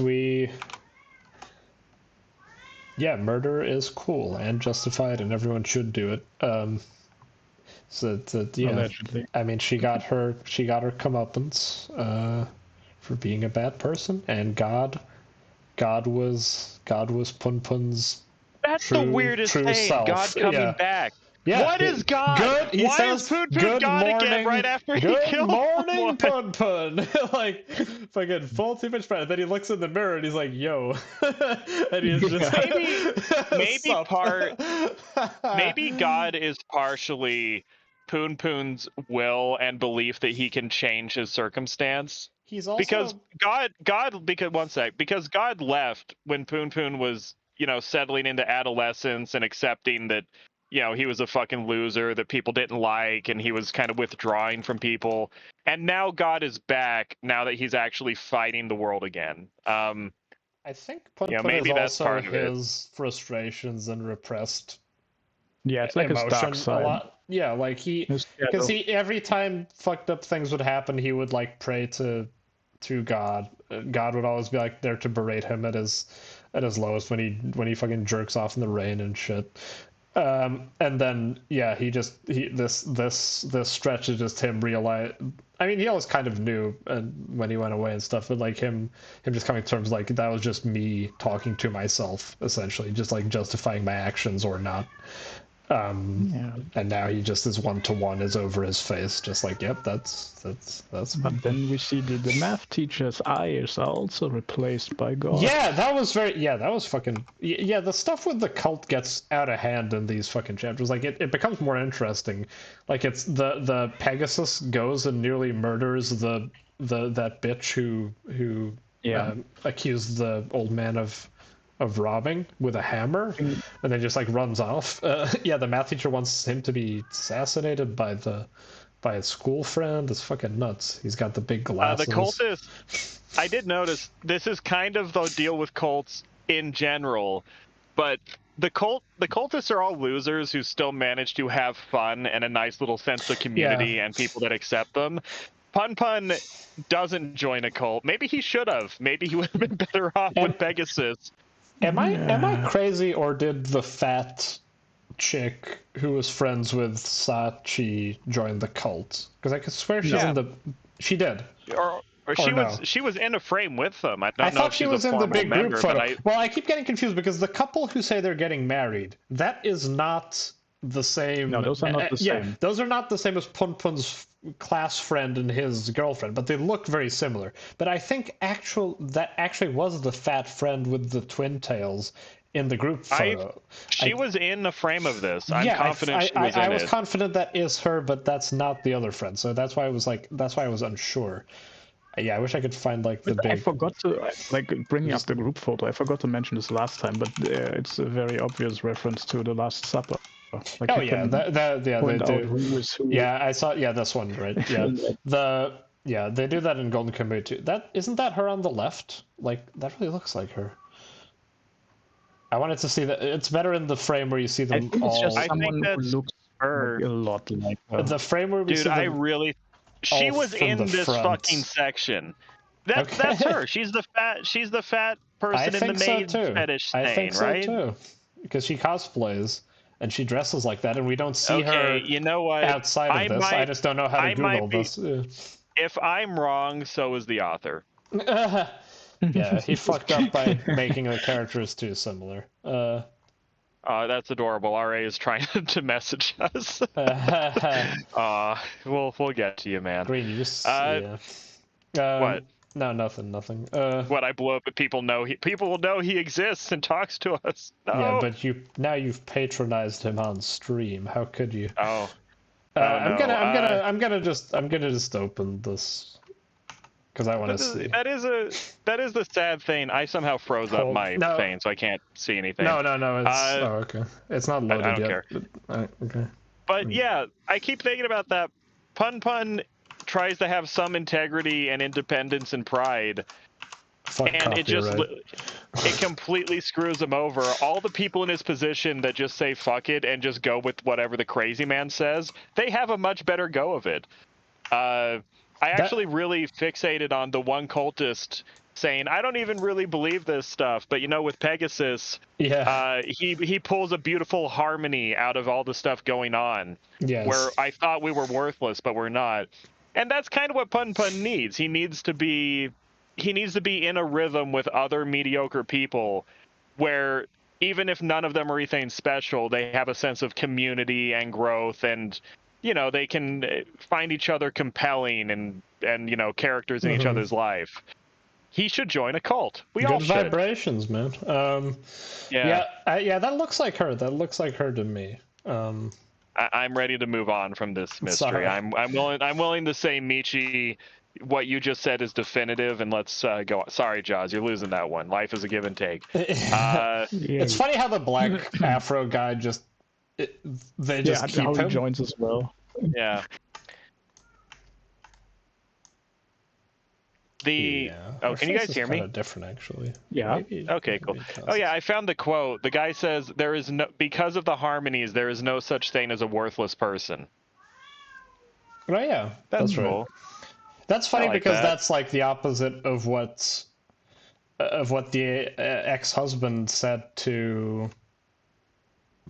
murder is cool and justified, and everyone should do it. So yeah, allegedly. I mean, she got her comeuppance for being a bad person, and God was PunPun's That's the weirdest true thing. self. God coming back. Yeah. What is God? Good. He Why says, is PunPun "Good God morning, again right after he good killed morning, someone? PunPun." Like fucking full too much pride. Then he looks in the mirror and he's like, "Yo," and he's just maybe God is partially PunPun's will and belief that he can change his circumstance. He's also because God left when PunPun was, settling into adolescence and accepting that, he was a fucking loser that people didn't like, and he was kind of withdrawing from people. And now God is back now that he's actually fighting the world again. I think PunPun maybe is that's also part of his frustrations and repressed it's like emotion his dark side. a lot. Yeah, like because he every time fucked up things would happen, he would like pray to God. God would always be like there to berate him at his lowest when he fucking jerks off in the rain and shit. And then this stretch is just him realize. I mean, he always kind of knew when he went away and stuff, but like him just coming to terms like that was just me talking to myself, essentially, just like justifying my actions or not. And now he just is 1-to-1 is over his face, just like, yep, that's. But then we see the math teacher's eyes are also replaced by God. Yeah, that was fucking. Yeah, the stuff with the cult gets out of hand in these fucking chapters. Like it becomes more interesting. Like it's the Pegasus goes and nearly murders that bitch who accused the old man of robbing with a hammer, and then just like runs off. The math teacher wants him to be assassinated by his school friend. It's fucking nuts. He's got the big glasses. The cultists, I did notice this is kind of the deal with cults in general, but the cultists are all losers who still manage to have fun and a nice little sense of community and people that accept them. PunPun doesn't join a cult. Maybe he should have. Maybe he would have been better off with Pegasus. Am I crazy, or did the fat chick who was friends with Sachi join the cult? Because I could swear she's in the. She did. Or she was in a frame with them. I thought she was in the big group photo. Well, I keep getting confused because the couple who say they're getting married, that is not the same. No, those are not the same. Those are not the same as PunPun's class friend and his girlfriend, but they look very similar. But I think that actually was the fat friend with the twin tails in the group photo. She was in the frame of this. I'm confident she was in it. I was confident that is her, but that's not the other friend. So that's why I was unsure. Yeah, I wish I could find like the big. I forgot to bringing up the group photo. I forgot to mention this last time, but it's a very obvious reference to the Last Supper. Like they do. Yeah, I saw. Yeah, this one, right? Yeah, they do that in Golden Kamuy too. Isn't that her on the left? Like that really looks like her. I wanted to see that. It's better in the frame where you see them all. I think who looks a lot like her. The frame where we see them. She was in this fucking section. That's her. She's the fat person in the maid fetish thing, right? I think so too. Because she cosplays and she dresses like that, and we don't see her. You know what? Outside of this, I just don't know how to Google this. If I'm wrong, so is the author. Yeah, he fucked up by making the characters too similar. That's adorable. RA is trying to message us. We'll get to you, man. Green, you just what? No, nothing. What, I blow up, but people will know he exists and talks to us. No. Yeah, but you've patronized him on stream. How could you? Oh. I'm gonna just open this because I want to see. That is the sad thing. I somehow froze up my thing, so I can't see anything. No. It's okay. It's not loaded I don't yet. care. Okay. But yeah, I keep thinking about that. PunPun tries to have some integrity and independence and pride, and it completely screws him over. All the people in his position that just say fuck it and just go with whatever the crazy man says, they have a much better go of it. I actually really fixated on the one cultist saying, I don't even really believe this stuff, but with Pegasus, he pulls a beautiful harmony out of all the stuff going on. Yes. Where I thought we were worthless, but we're not. And that's kind of what PunPun needs. He needs to be in a rhythm with other mediocre people, where even if none of them are anything special, they have a sense of community and growth, and they can find each other compelling and characters in each other's life. He should join a cult. We all should. Good vibrations, man. Yeah, that looks like her. That looks like her to me. I'm ready to move on from this mystery. I'm willing to say, Michi, what you just said is definitive, and let's go on. Sorry, Jaws, you're losing that one. Life is a give and take. It's funny how the black Afro guy they just keep him. He joins as well. Yeah. Can you guys hear me? Different, actually. Yeah. Okay, cool. Oh yeah, I found the quote. The guy says, because of the harmonies, there is no such thing as a worthless person. Oh yeah, that's cool. Right. That's funny because that. That's like the opposite of what the ex-husband said to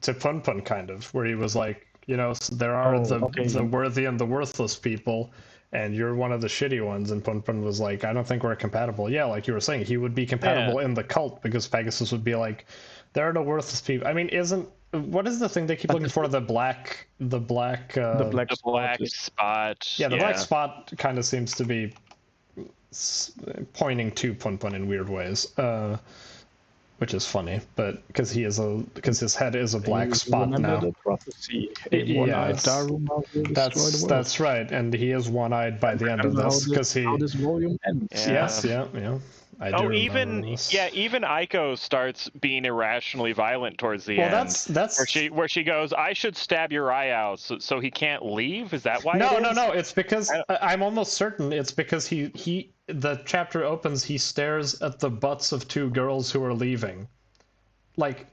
PunPun, kind of, where he was like, there are the worthy and the worthless people, and you're one of the shitty ones. And PunPun was like, I don't think we're compatible. Yeah, like you were saying, he would be compatible in the cult, because Pegasus would be like, there are no worthless people. I mean, what is the thing they keep looking for? The black spot. Yeah, the black spot kind of seems to be pointing to PunPun in weird ways, which is funny, but because his head is a black spot now. The prophecy. That's right, and he is one-eyed by the end of this, because how this volume ends. Yes, yeah. Even Aiko starts being irrationally violent towards the end. That's where she goes, I should stab your eye out, so he can't leave. Is that why? No. It's because I'm almost certain it's because the chapter opens. He stares at the butts of two girls who are leaving. Like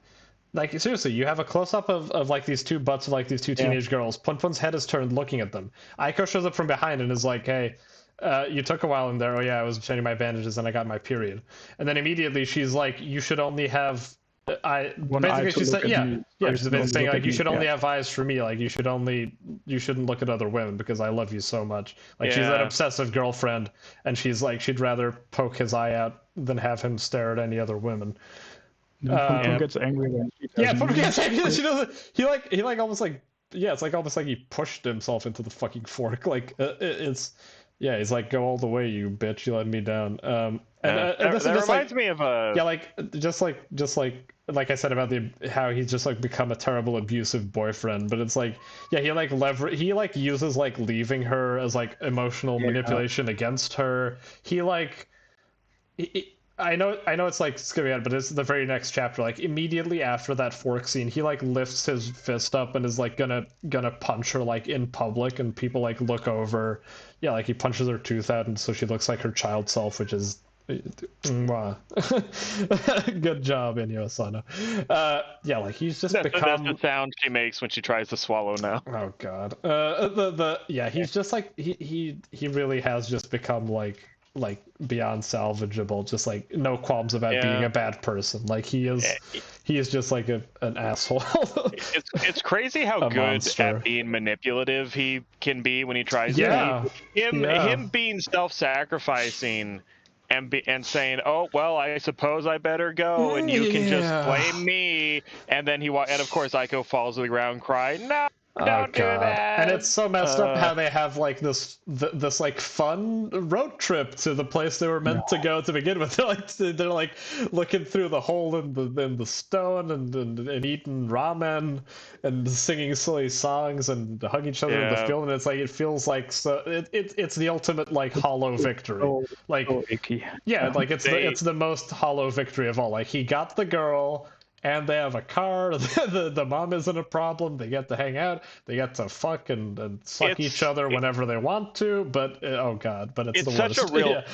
seriously, you have a close up of like these two butts of like these two teenage girls. PunPun's head is turned looking at them. Aiko shows up from behind and is like, hey. You took a while in there. Oh yeah, I was changing my bandages and I got my period. And then immediately she's like, you should only have basically she said, she's been saying like, you should only have eyes for me. Like you shouldn't look at other women because I love you so much. Like she's an obsessive girlfriend, and she's like, she'd rather poke his eye out than have him stare at any other women. PunPun gets angry when she doesn't. Yeah, PunPun gets angry. She doesn't. He like almost like it's like almost like he pushed himself into the fucking fork. Like it's. Yeah, he's like, go all the way, you bitch! You let me down. And that reminds me of a just like I said about how he's just like become a terrible abusive boyfriend. But it's like, he like uses like leaving her as like emotional manipulation against her. I know it's like skipping out, but it's the very next chapter. Like immediately after that fork scene, he like lifts his fist up and is like gonna punch her like in public, and people like look over. Yeah, like he punches her tooth out, and so she looks like her child self, which is good job, Inyo Asano. Like he's just become. That's the sound she makes when she tries to swallow now. Oh God. He's just like he really has just become like beyond salvageable, just like no qualms about being a bad person. Like he is just like an asshole. it's crazy how good monster. At being manipulative he can be when he tries to be. Him being self-sacrificing and saying, oh well, I suppose I better go, and you can just blame me, and then and of course Aiko falls to the ground crying, no. Don't do that. And it's so messed up how they have like this like fun road trip to the place they were meant to go to begin with. They're like looking through the hole in the stone and eating ramen and singing silly songs and hugging each other in the field. And it's like, it feels like it's the ultimate like hollow victory. Like icky. Yeah, like it's the most hollow victory of all. Like he got the girl. And they have a car. The mom isn't a problem. They get to hang out. They get to fuck and suck each other whenever they want to. But it's the worst.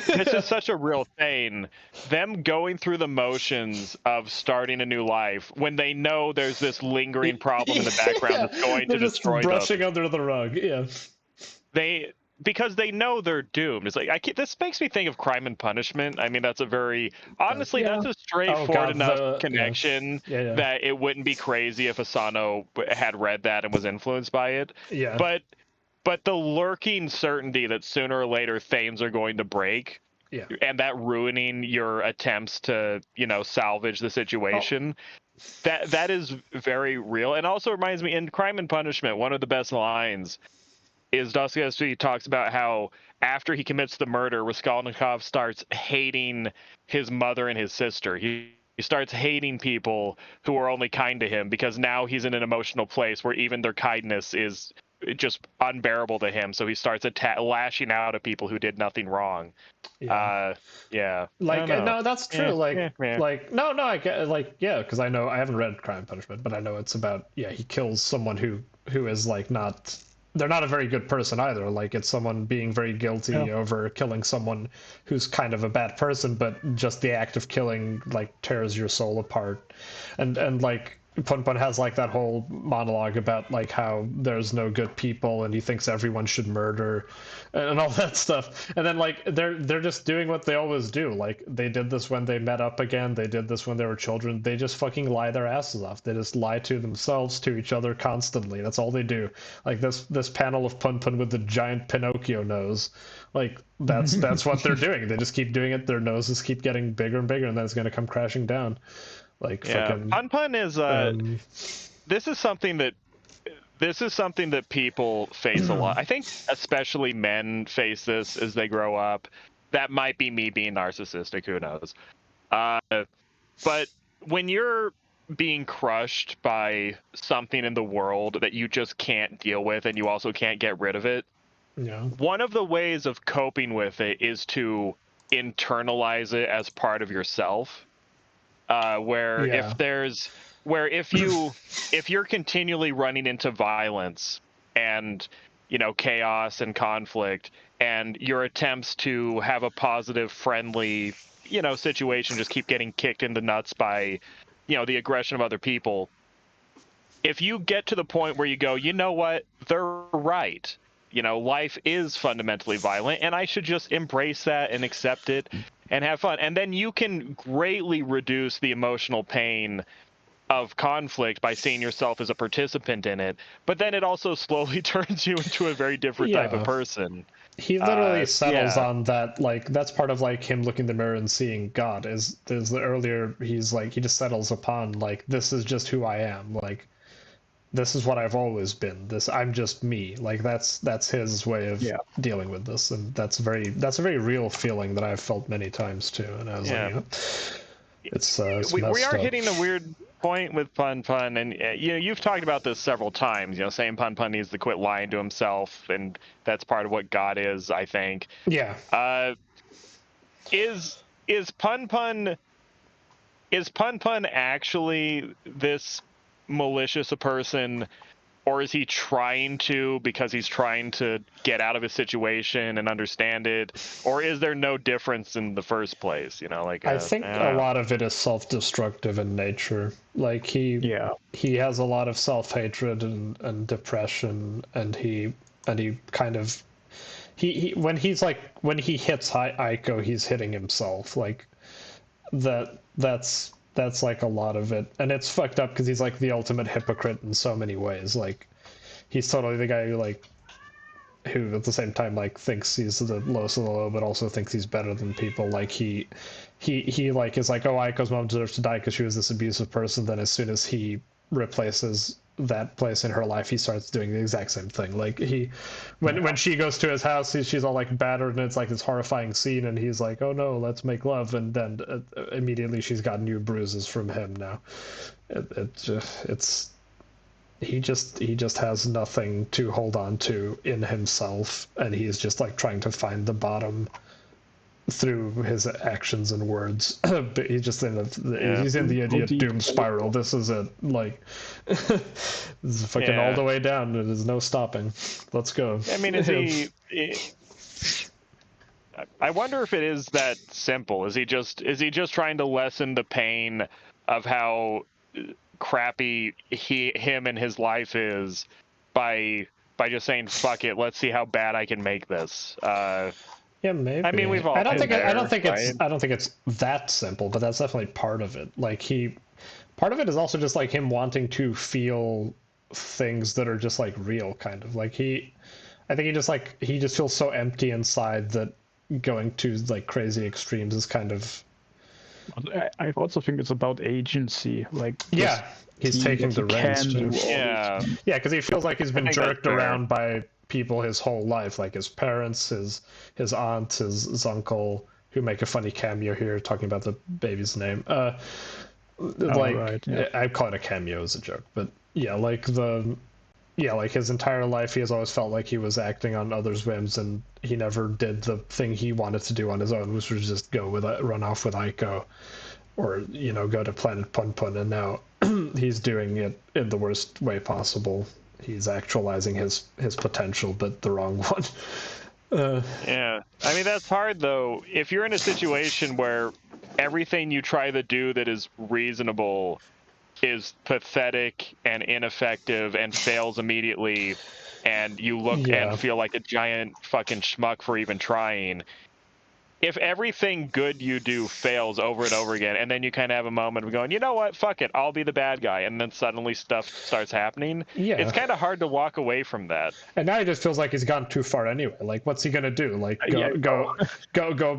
This is such a real thing. Them going through the motions of starting a new life when they know there's this lingering problem in the background that's going to destroy them. Brushing under the rug. Yeah. because they know they're doomed. It's like this makes me think of Crime and Punishment. I mean, that's a very honestly that's a straightforward enough connection that it wouldn't be crazy if Asano had read that and was influenced by it. Yeah. But the lurking certainty that sooner or later things are going to break, and that ruining your attempts to, salvage the situation, that is very real. And also reminds me, in Crime and Punishment, one of the best lines is Dostoevsky talks about how after he commits the murder, Raskolnikov starts hating his mother and his sister. He starts hating people who are only kind to him because now he's in an emotional place where even their kindness is just unbearable to him. So he starts lashing out at people who did nothing wrong. Like, no, that's true. I get, because I know I haven't read Crime and Punishment, but I know it's about, he kills someone who is like not. They're not a very good person either. Like, it's someone being very guilty over killing someone who's kind of a bad person, but just the act of killing like tears your soul apart. And like PunPun has like that whole monologue about like how there's no good people and he thinks everyone should murder and all that stuff. And then like they're just doing what they always do. Like, they did this when they met up again. They did this when they were children. They just fucking lie their asses off. They just lie to themselves, to each other constantly. That's all they do. Like this panel of PunPun with the giant Pinocchio nose. Like, that's what they're doing. They just keep doing it. Their noses keep getting bigger and bigger, and then it's going to come crashing down. Like, fucking PunPun is this is something that people face a lot. I think especially men face this as they grow up. That might be me being narcissistic, who knows. But when you're being crushed by something in the world that you just can't deal with and you also can't get rid of it, one of the ways of coping with it is to internalize it as part of yourself. If you're continually running into violence and chaos and conflict, and your attempts to have a positive, friendly situation just keep getting kicked in the nuts by the aggression of other people, if you get to the point where you go, you know what, they're right, life is fundamentally violent and I should just embrace that and accept it and have fun. And then you can greatly reduce the emotional pain of conflict by seeing yourself as a participant in it. But then it also slowly turns you into a very different type of person. He literally settles on that. Like, that's part of like him looking in the mirror and seeing God. Is the earlier he's like, he just settles upon like, this is just who I am. Like, this is what I've always been. I'm just me. Like, that's his way of dealing with this, and that's a very real feeling that I've felt many times too. And I was like, it's we are hitting a weird point with PunPun, and you've talked about this several times. Saying PunPun needs to quit lying to himself, and that's part of what God is, I think. Yeah. Is PunPun actually this malicious a person, or is he trying to because he's trying to get out of his situation and understand it, or is there no difference in the first place? I think a lot of it is self-destructive in nature. Like, he has a lot of self-hatred and depression, and he kind of when he hits Aiko, he's hitting himself. Like, that's like a lot of it, and it's fucked up because he's like the ultimate hypocrite in so many ways. Like, he's totally the guy who at the same time like thinks he's the lowest of the low, but also thinks he's better than people. Like, he like is like, oh, Aiko's mom deserves to die because she was this abusive person. Then as soon as he replaces that place in her life, he starts doing the exact same thing. Like, when she goes to his house, she's all like battered, and it's like this horrifying scene, and he's like, oh no, let's make love, and then immediately she's got new bruises from him now. He just has nothing to hold on to in himself, and he's just like trying to find the bottom through his actions and words. But he's just in the idiot doom spiral. This is it. Like, this is fucking all the way down. There's no stopping. Let's go. I mean, I wonder if it is that simple. Is he just trying to lessen the pain of how crappy him and his life is by by just saying fuck it, let's see how bad I can make this. Yeah, maybe. I mean, we've all. I don't think right? it's that simple, but that's definitely part of it. Like part of it is also just like him wanting to feel things that are just like real, kind of. Like I think he just feels so empty inside that going to like crazy extremes is kind of. I also think it's about agency. Like he's taking the reins. Yeah, because he feels like he's been jerked around by people his whole life, like his parents, his aunt, his uncle, who make a funny cameo here talking about the baby's name. I call it a cameo as a joke, but like his entire life he has always felt like he was acting on others' whims, and he never did the thing he wanted to do on his own, which was just run off with Aiko, or go to Planet PunPun, and now he's doing it in the worst way possible. He's actualizing his potential, but the wrong one. Yeah, I mean that's hard though. If you're in a situation where everything you try to do that is reasonable is pathetic and ineffective and fails immediately, and you look and feel like a giant fucking schmuck for even trying. If everything good you do fails over and over again, and then you kind of have a moment of going, you know what, fuck it, I'll be the bad guy, and then suddenly stuff starts happening, it's kind of hard to walk away from that. And now he just feels like he's gone too far anyway. Like, what's he gonna do? Like, go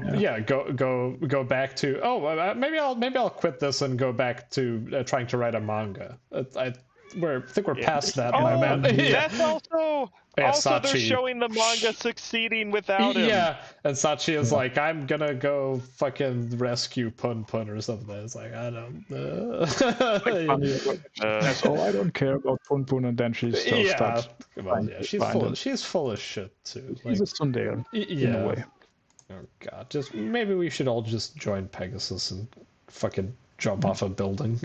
back to maybe I'll quit this and go back to trying to write a manga. I think we're past that, my man. That's also they're showing the manga succeeding without him. Yeah, and Sachi is like, I'm gonna go fucking rescue PunPun or something. It's like, I don't I don't care about PunPun, and then she still starts. Come on, she's full of shit too. She's a tsundere in a way. Oh god, maybe we should all just join Pegasus and fucking jump off a building.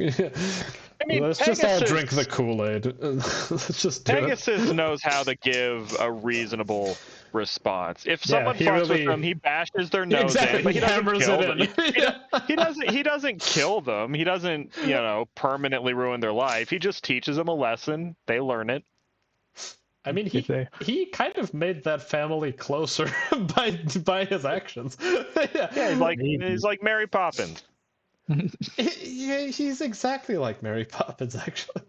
I mean, let's just all drink the Kool-Aid. Let's just do Pegasus knows how to give a reasonable response. If someone fucks with him, he bashes their nose in, but he hammers it in. He doesn't kill them. He doesn't, permanently ruin their life. He just teaches them a lesson. They learn it. I mean, he kind of made that family closer by his actions. He's like Mary Poppins. He's exactly like Mary Poppins, actually.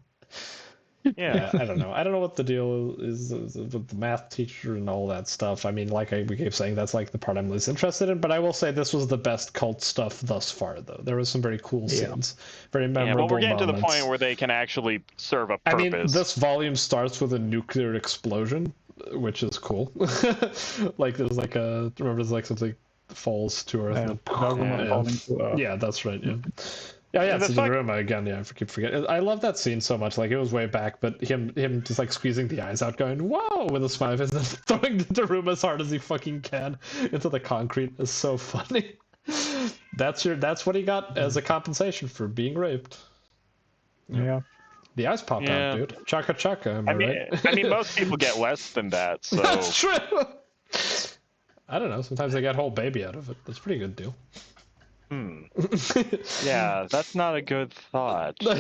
Yeah, I don't know. I don't know what the deal is with the math teacher and all that stuff. I mean, we keep saying, that's like the part I'm least interested in, but I will say this was the best cult stuff thus far, though. There was some very cool scenes, very memorable but we're getting moments. To the point where they can actually serve a purpose. I mean, this volume starts with a nuclear explosion, which is cool. Like, there's like there's like something falls to Earth. Yeah, that's right. Yeah, it's Tsuruma again. Yeah, I keep forgetting. I love that scene so much. Like, it was way back, but him just like squeezing the eyes out, going "whoa" with a smile, and then throwing the Tsuruma as hard as he fucking can into the concrete is so funny. That's what he got as a compensation for being raped. Yeah. The eyes popped out, dude. Chaka chaka. Am I right? I mean, most people get less than that. So that's true. I don't know. Sometimes they get a whole baby out of it. That's a pretty good deal. Yeah, that's not a good thought. No,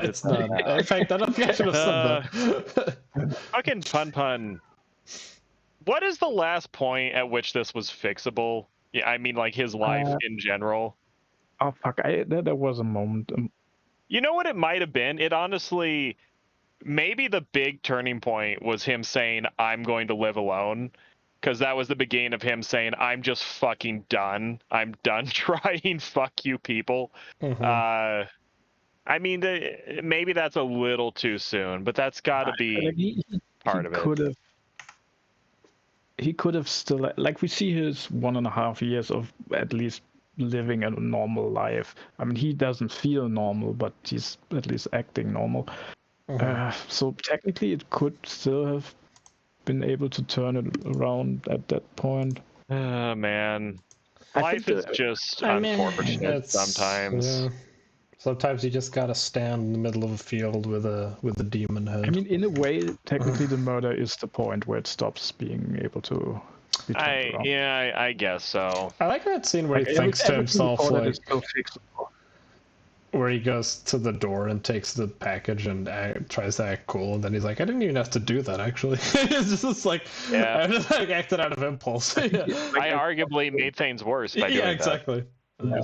it's not. In fact, I don't think I should have said that. Fucking PunPun. What is the last point at which this was fixable? Yeah, I mean, like his life in general. Oh fuck! There was a moment. You know what it might have been? It honestly, maybe the big turning point was him saying, "I'm going to live alone." Because that was the beginning of him saying, I'm just fucking done. I'm done trying. Fuck you, people. I mean, maybe that's a little too soon, but that's got to be part of it. He could have still... Like, we see his 1.5 years of at least living a normal life. I mean, he doesn't feel normal, but he's at least acting normal. So technically, it could still have been able to turn it around at that point. Man, life is just unfortunate sometimes. Yeah. Sometimes you just gotta stand in the middle of a field with a demon head. I mean, in a way, technically, the murder is the point where it stops being able to be turned around. Yeah, I guess so. I like that scene where he thinks to himself, like, where he goes to the door and takes the package and tries to act cool, and then he's like, I didn't even have to do that, actually. It's just like, I just like acted out of impulse. Yeah. I arguably made things worse by doing exactly. Yeah.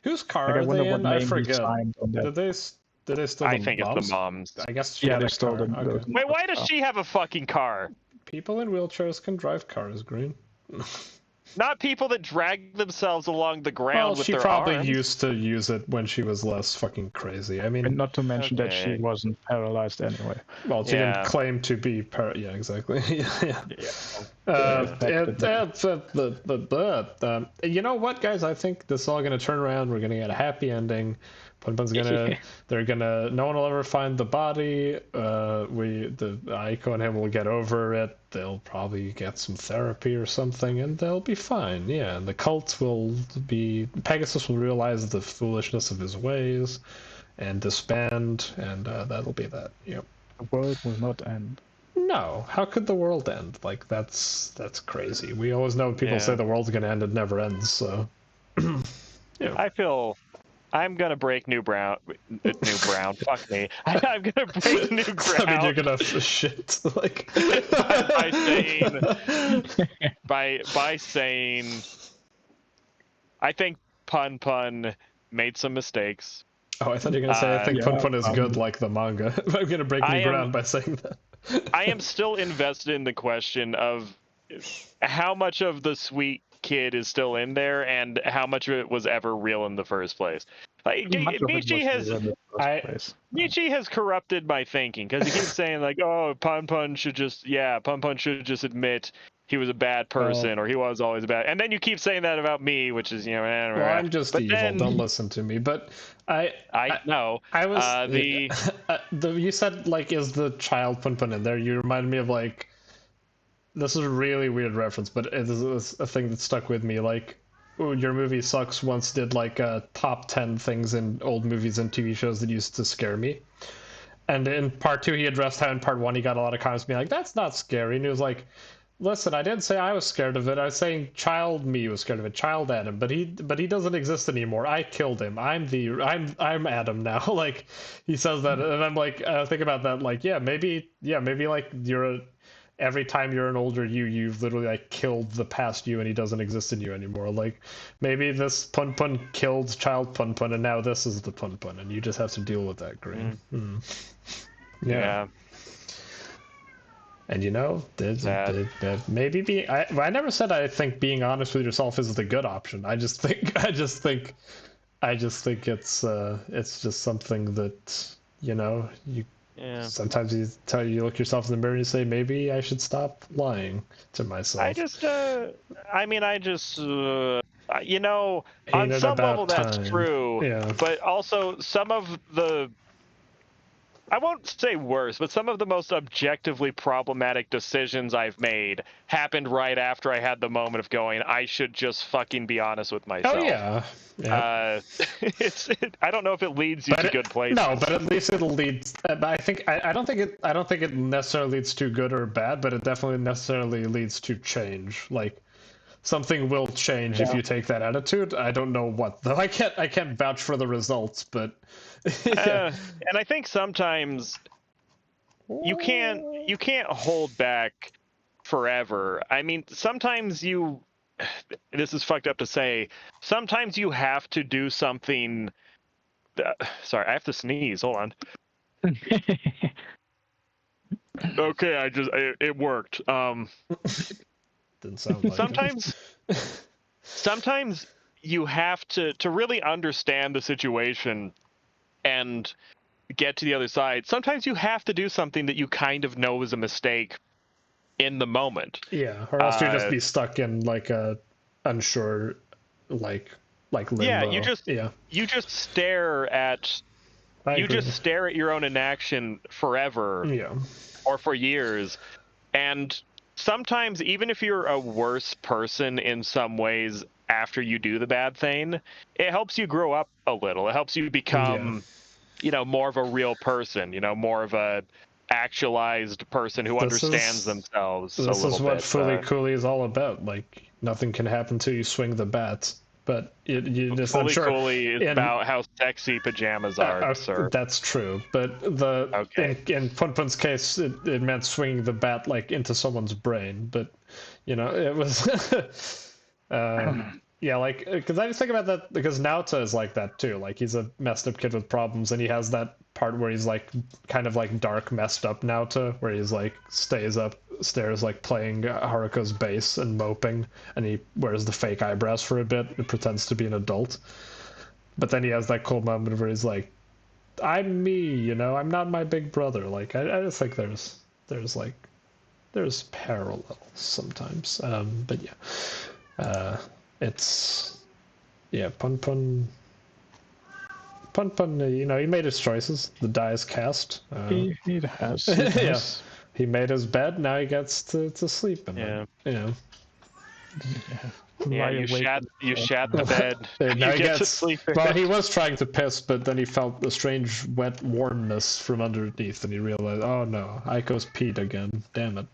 Whose car are they in? I forget. Did they steal I the think mom's? it's the mom's. I guess yeah, they stole them. Okay. Wait, why does she have a fucking car? People in wheelchairs can drive cars, Green. Not people that drag themselves along the ground with she their probably arms. used to use it when she was less fucking crazy. I mean, and not to mention that she wasn't paralyzed anyway. Well, she didn't claim to be yeah, exactly. You know what, guys? I think this is all gonna turn around. We're gonna get a happy ending. PunPun's gonna. No one will ever find the body. Aiko and him will get over it. They'll probably get some therapy or something, and they'll be fine. Yeah, and the cult will be. Pegasus will realize the foolishness of his ways, and disband, and that'll be that. Yep. The world will not end. No, how could the world end? Like that's crazy. We always know when people say the world's gonna end, it never ends. So. I feel. I'm gonna break new ground. Fuck me. I'm gonna break new ground. I mean, you're gonna shit like by saying. I think PunPun made some mistakes. Oh, I thought you were gonna say I think PunPun is good like the manga. I'm gonna break new ground by saying that. I am still invested in the question of how much of the sweet kid is still in there and how much of it was ever real in the first place. Like Michi has corrupted my thinking because he keeps saying like, oh, PunPun should just admit he was a bad person or he was always bad, and then you keep saying that about me, which is well, I'm just evil. Don't listen to me. But I know I was you said like, is the child PunPun in there? You reminded me of like. This is a really weird reference, but it is a thing that stuck with me. Like, Your Movie Sucks once did like a top 10 things in old movies and TV shows that used to scare me. And in part 2, he addressed how in part 1 he got a lot of comments being like, that's not scary. And he was like, listen, I didn't say I was scared of it. I was saying child me was scared of it, child Adam. But he doesn't exist anymore. I killed him. I'm Adam now. Like, he says that, and I'm like, think about that. Like, maybe like every time you're an older you've literally like killed the past you and he doesn't exist in you anymore. Like maybe this PunPun killed child PunPun and now this is the PunPun and you just have to deal with that, Green. Yeah. And maybe I never said I think being honest with yourself is the good option. I just think it's just something that sometimes you look yourself in the mirror and you say, maybe I should stop lying to myself. On some level that's true. Yeah. But also some of the, I won't say worse, but some of the most objectively problematic decisions I've made happened right after I had the moment of going, I should just fucking be honest with myself. Oh yeah. I don't know if it leads you to good places. No, but at least it'll lead. I don't think it necessarily leads to good or bad, but it definitely necessarily leads to change. Like something will change if you take that attitude. I don't know what though. I can't vouch for the results, but and I think sometimes you can't hold back forever. I mean, sometimes this is fucked up to say, sometimes you have to do something. Sorry, I have to sneeze. Hold on. Okay, it worked. Didn't sound like sometimes you have to really understand the situation and get to the other side. Sometimes you have to do something that you kind of know is a mistake in the moment. Yeah, or else you just be stuck in like a unsure like limbo. Yeah, you just stare at your own inaction forever. Yeah. Or for years. And sometimes even if you're a worse person in some ways after you do the bad thing, it helps you grow up a little. It helps you become more of a real person, more of a actualized person who understands themselves. This is what Fooly Cooly is all about. Like, nothing can happen till you swing the bat. but you just Fully I'm sure Cooley is about how sexy pajamas are, sir. That's true, but in PunPun's case, it meant swinging the bat like into someone's brain, but you know it was. Yeah, like, because I just think about that because Naota is like that too. Like, he's a messed up kid with problems, and he has that part where he's like kind of like dark, messed up Naota, where he's like stares like playing Haruko's bass and moping, and he wears the fake eyebrows for a bit and pretends to be an adult. But then he has that cool moment where he's like, "I'm me, you know. I'm not my big brother." Like, I just think there's parallels sometimes. But yeah. It's PunPun, you know, he made his choices. The die is cast. He has. Yeah, he made his bed. Now he gets to sleep in it. You know. Yeah, you shat the bed. Now you get to sleep. Well, he was trying to piss, but then he felt a strange wet warmness from underneath, and he realized, oh no, Aiko's peed again. Damn it!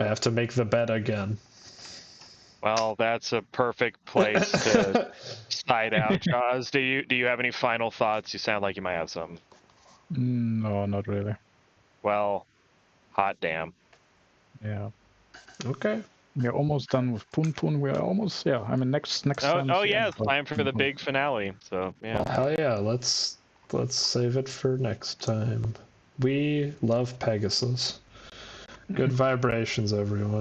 I have to make the bed again. Well, that's a perfect place to side out, Jaws. Do you have any final thoughts? You sound like you might have some. No, not really. Well, hot damn. Yeah. Okay. We're almost done with PunPun. We're almost, yeah. I mean, next time. Oh yeah, it's time for the big finale. So yeah. Well, hell yeah, let's save it for next time. We love Pegasus. Good vibrations, everyone.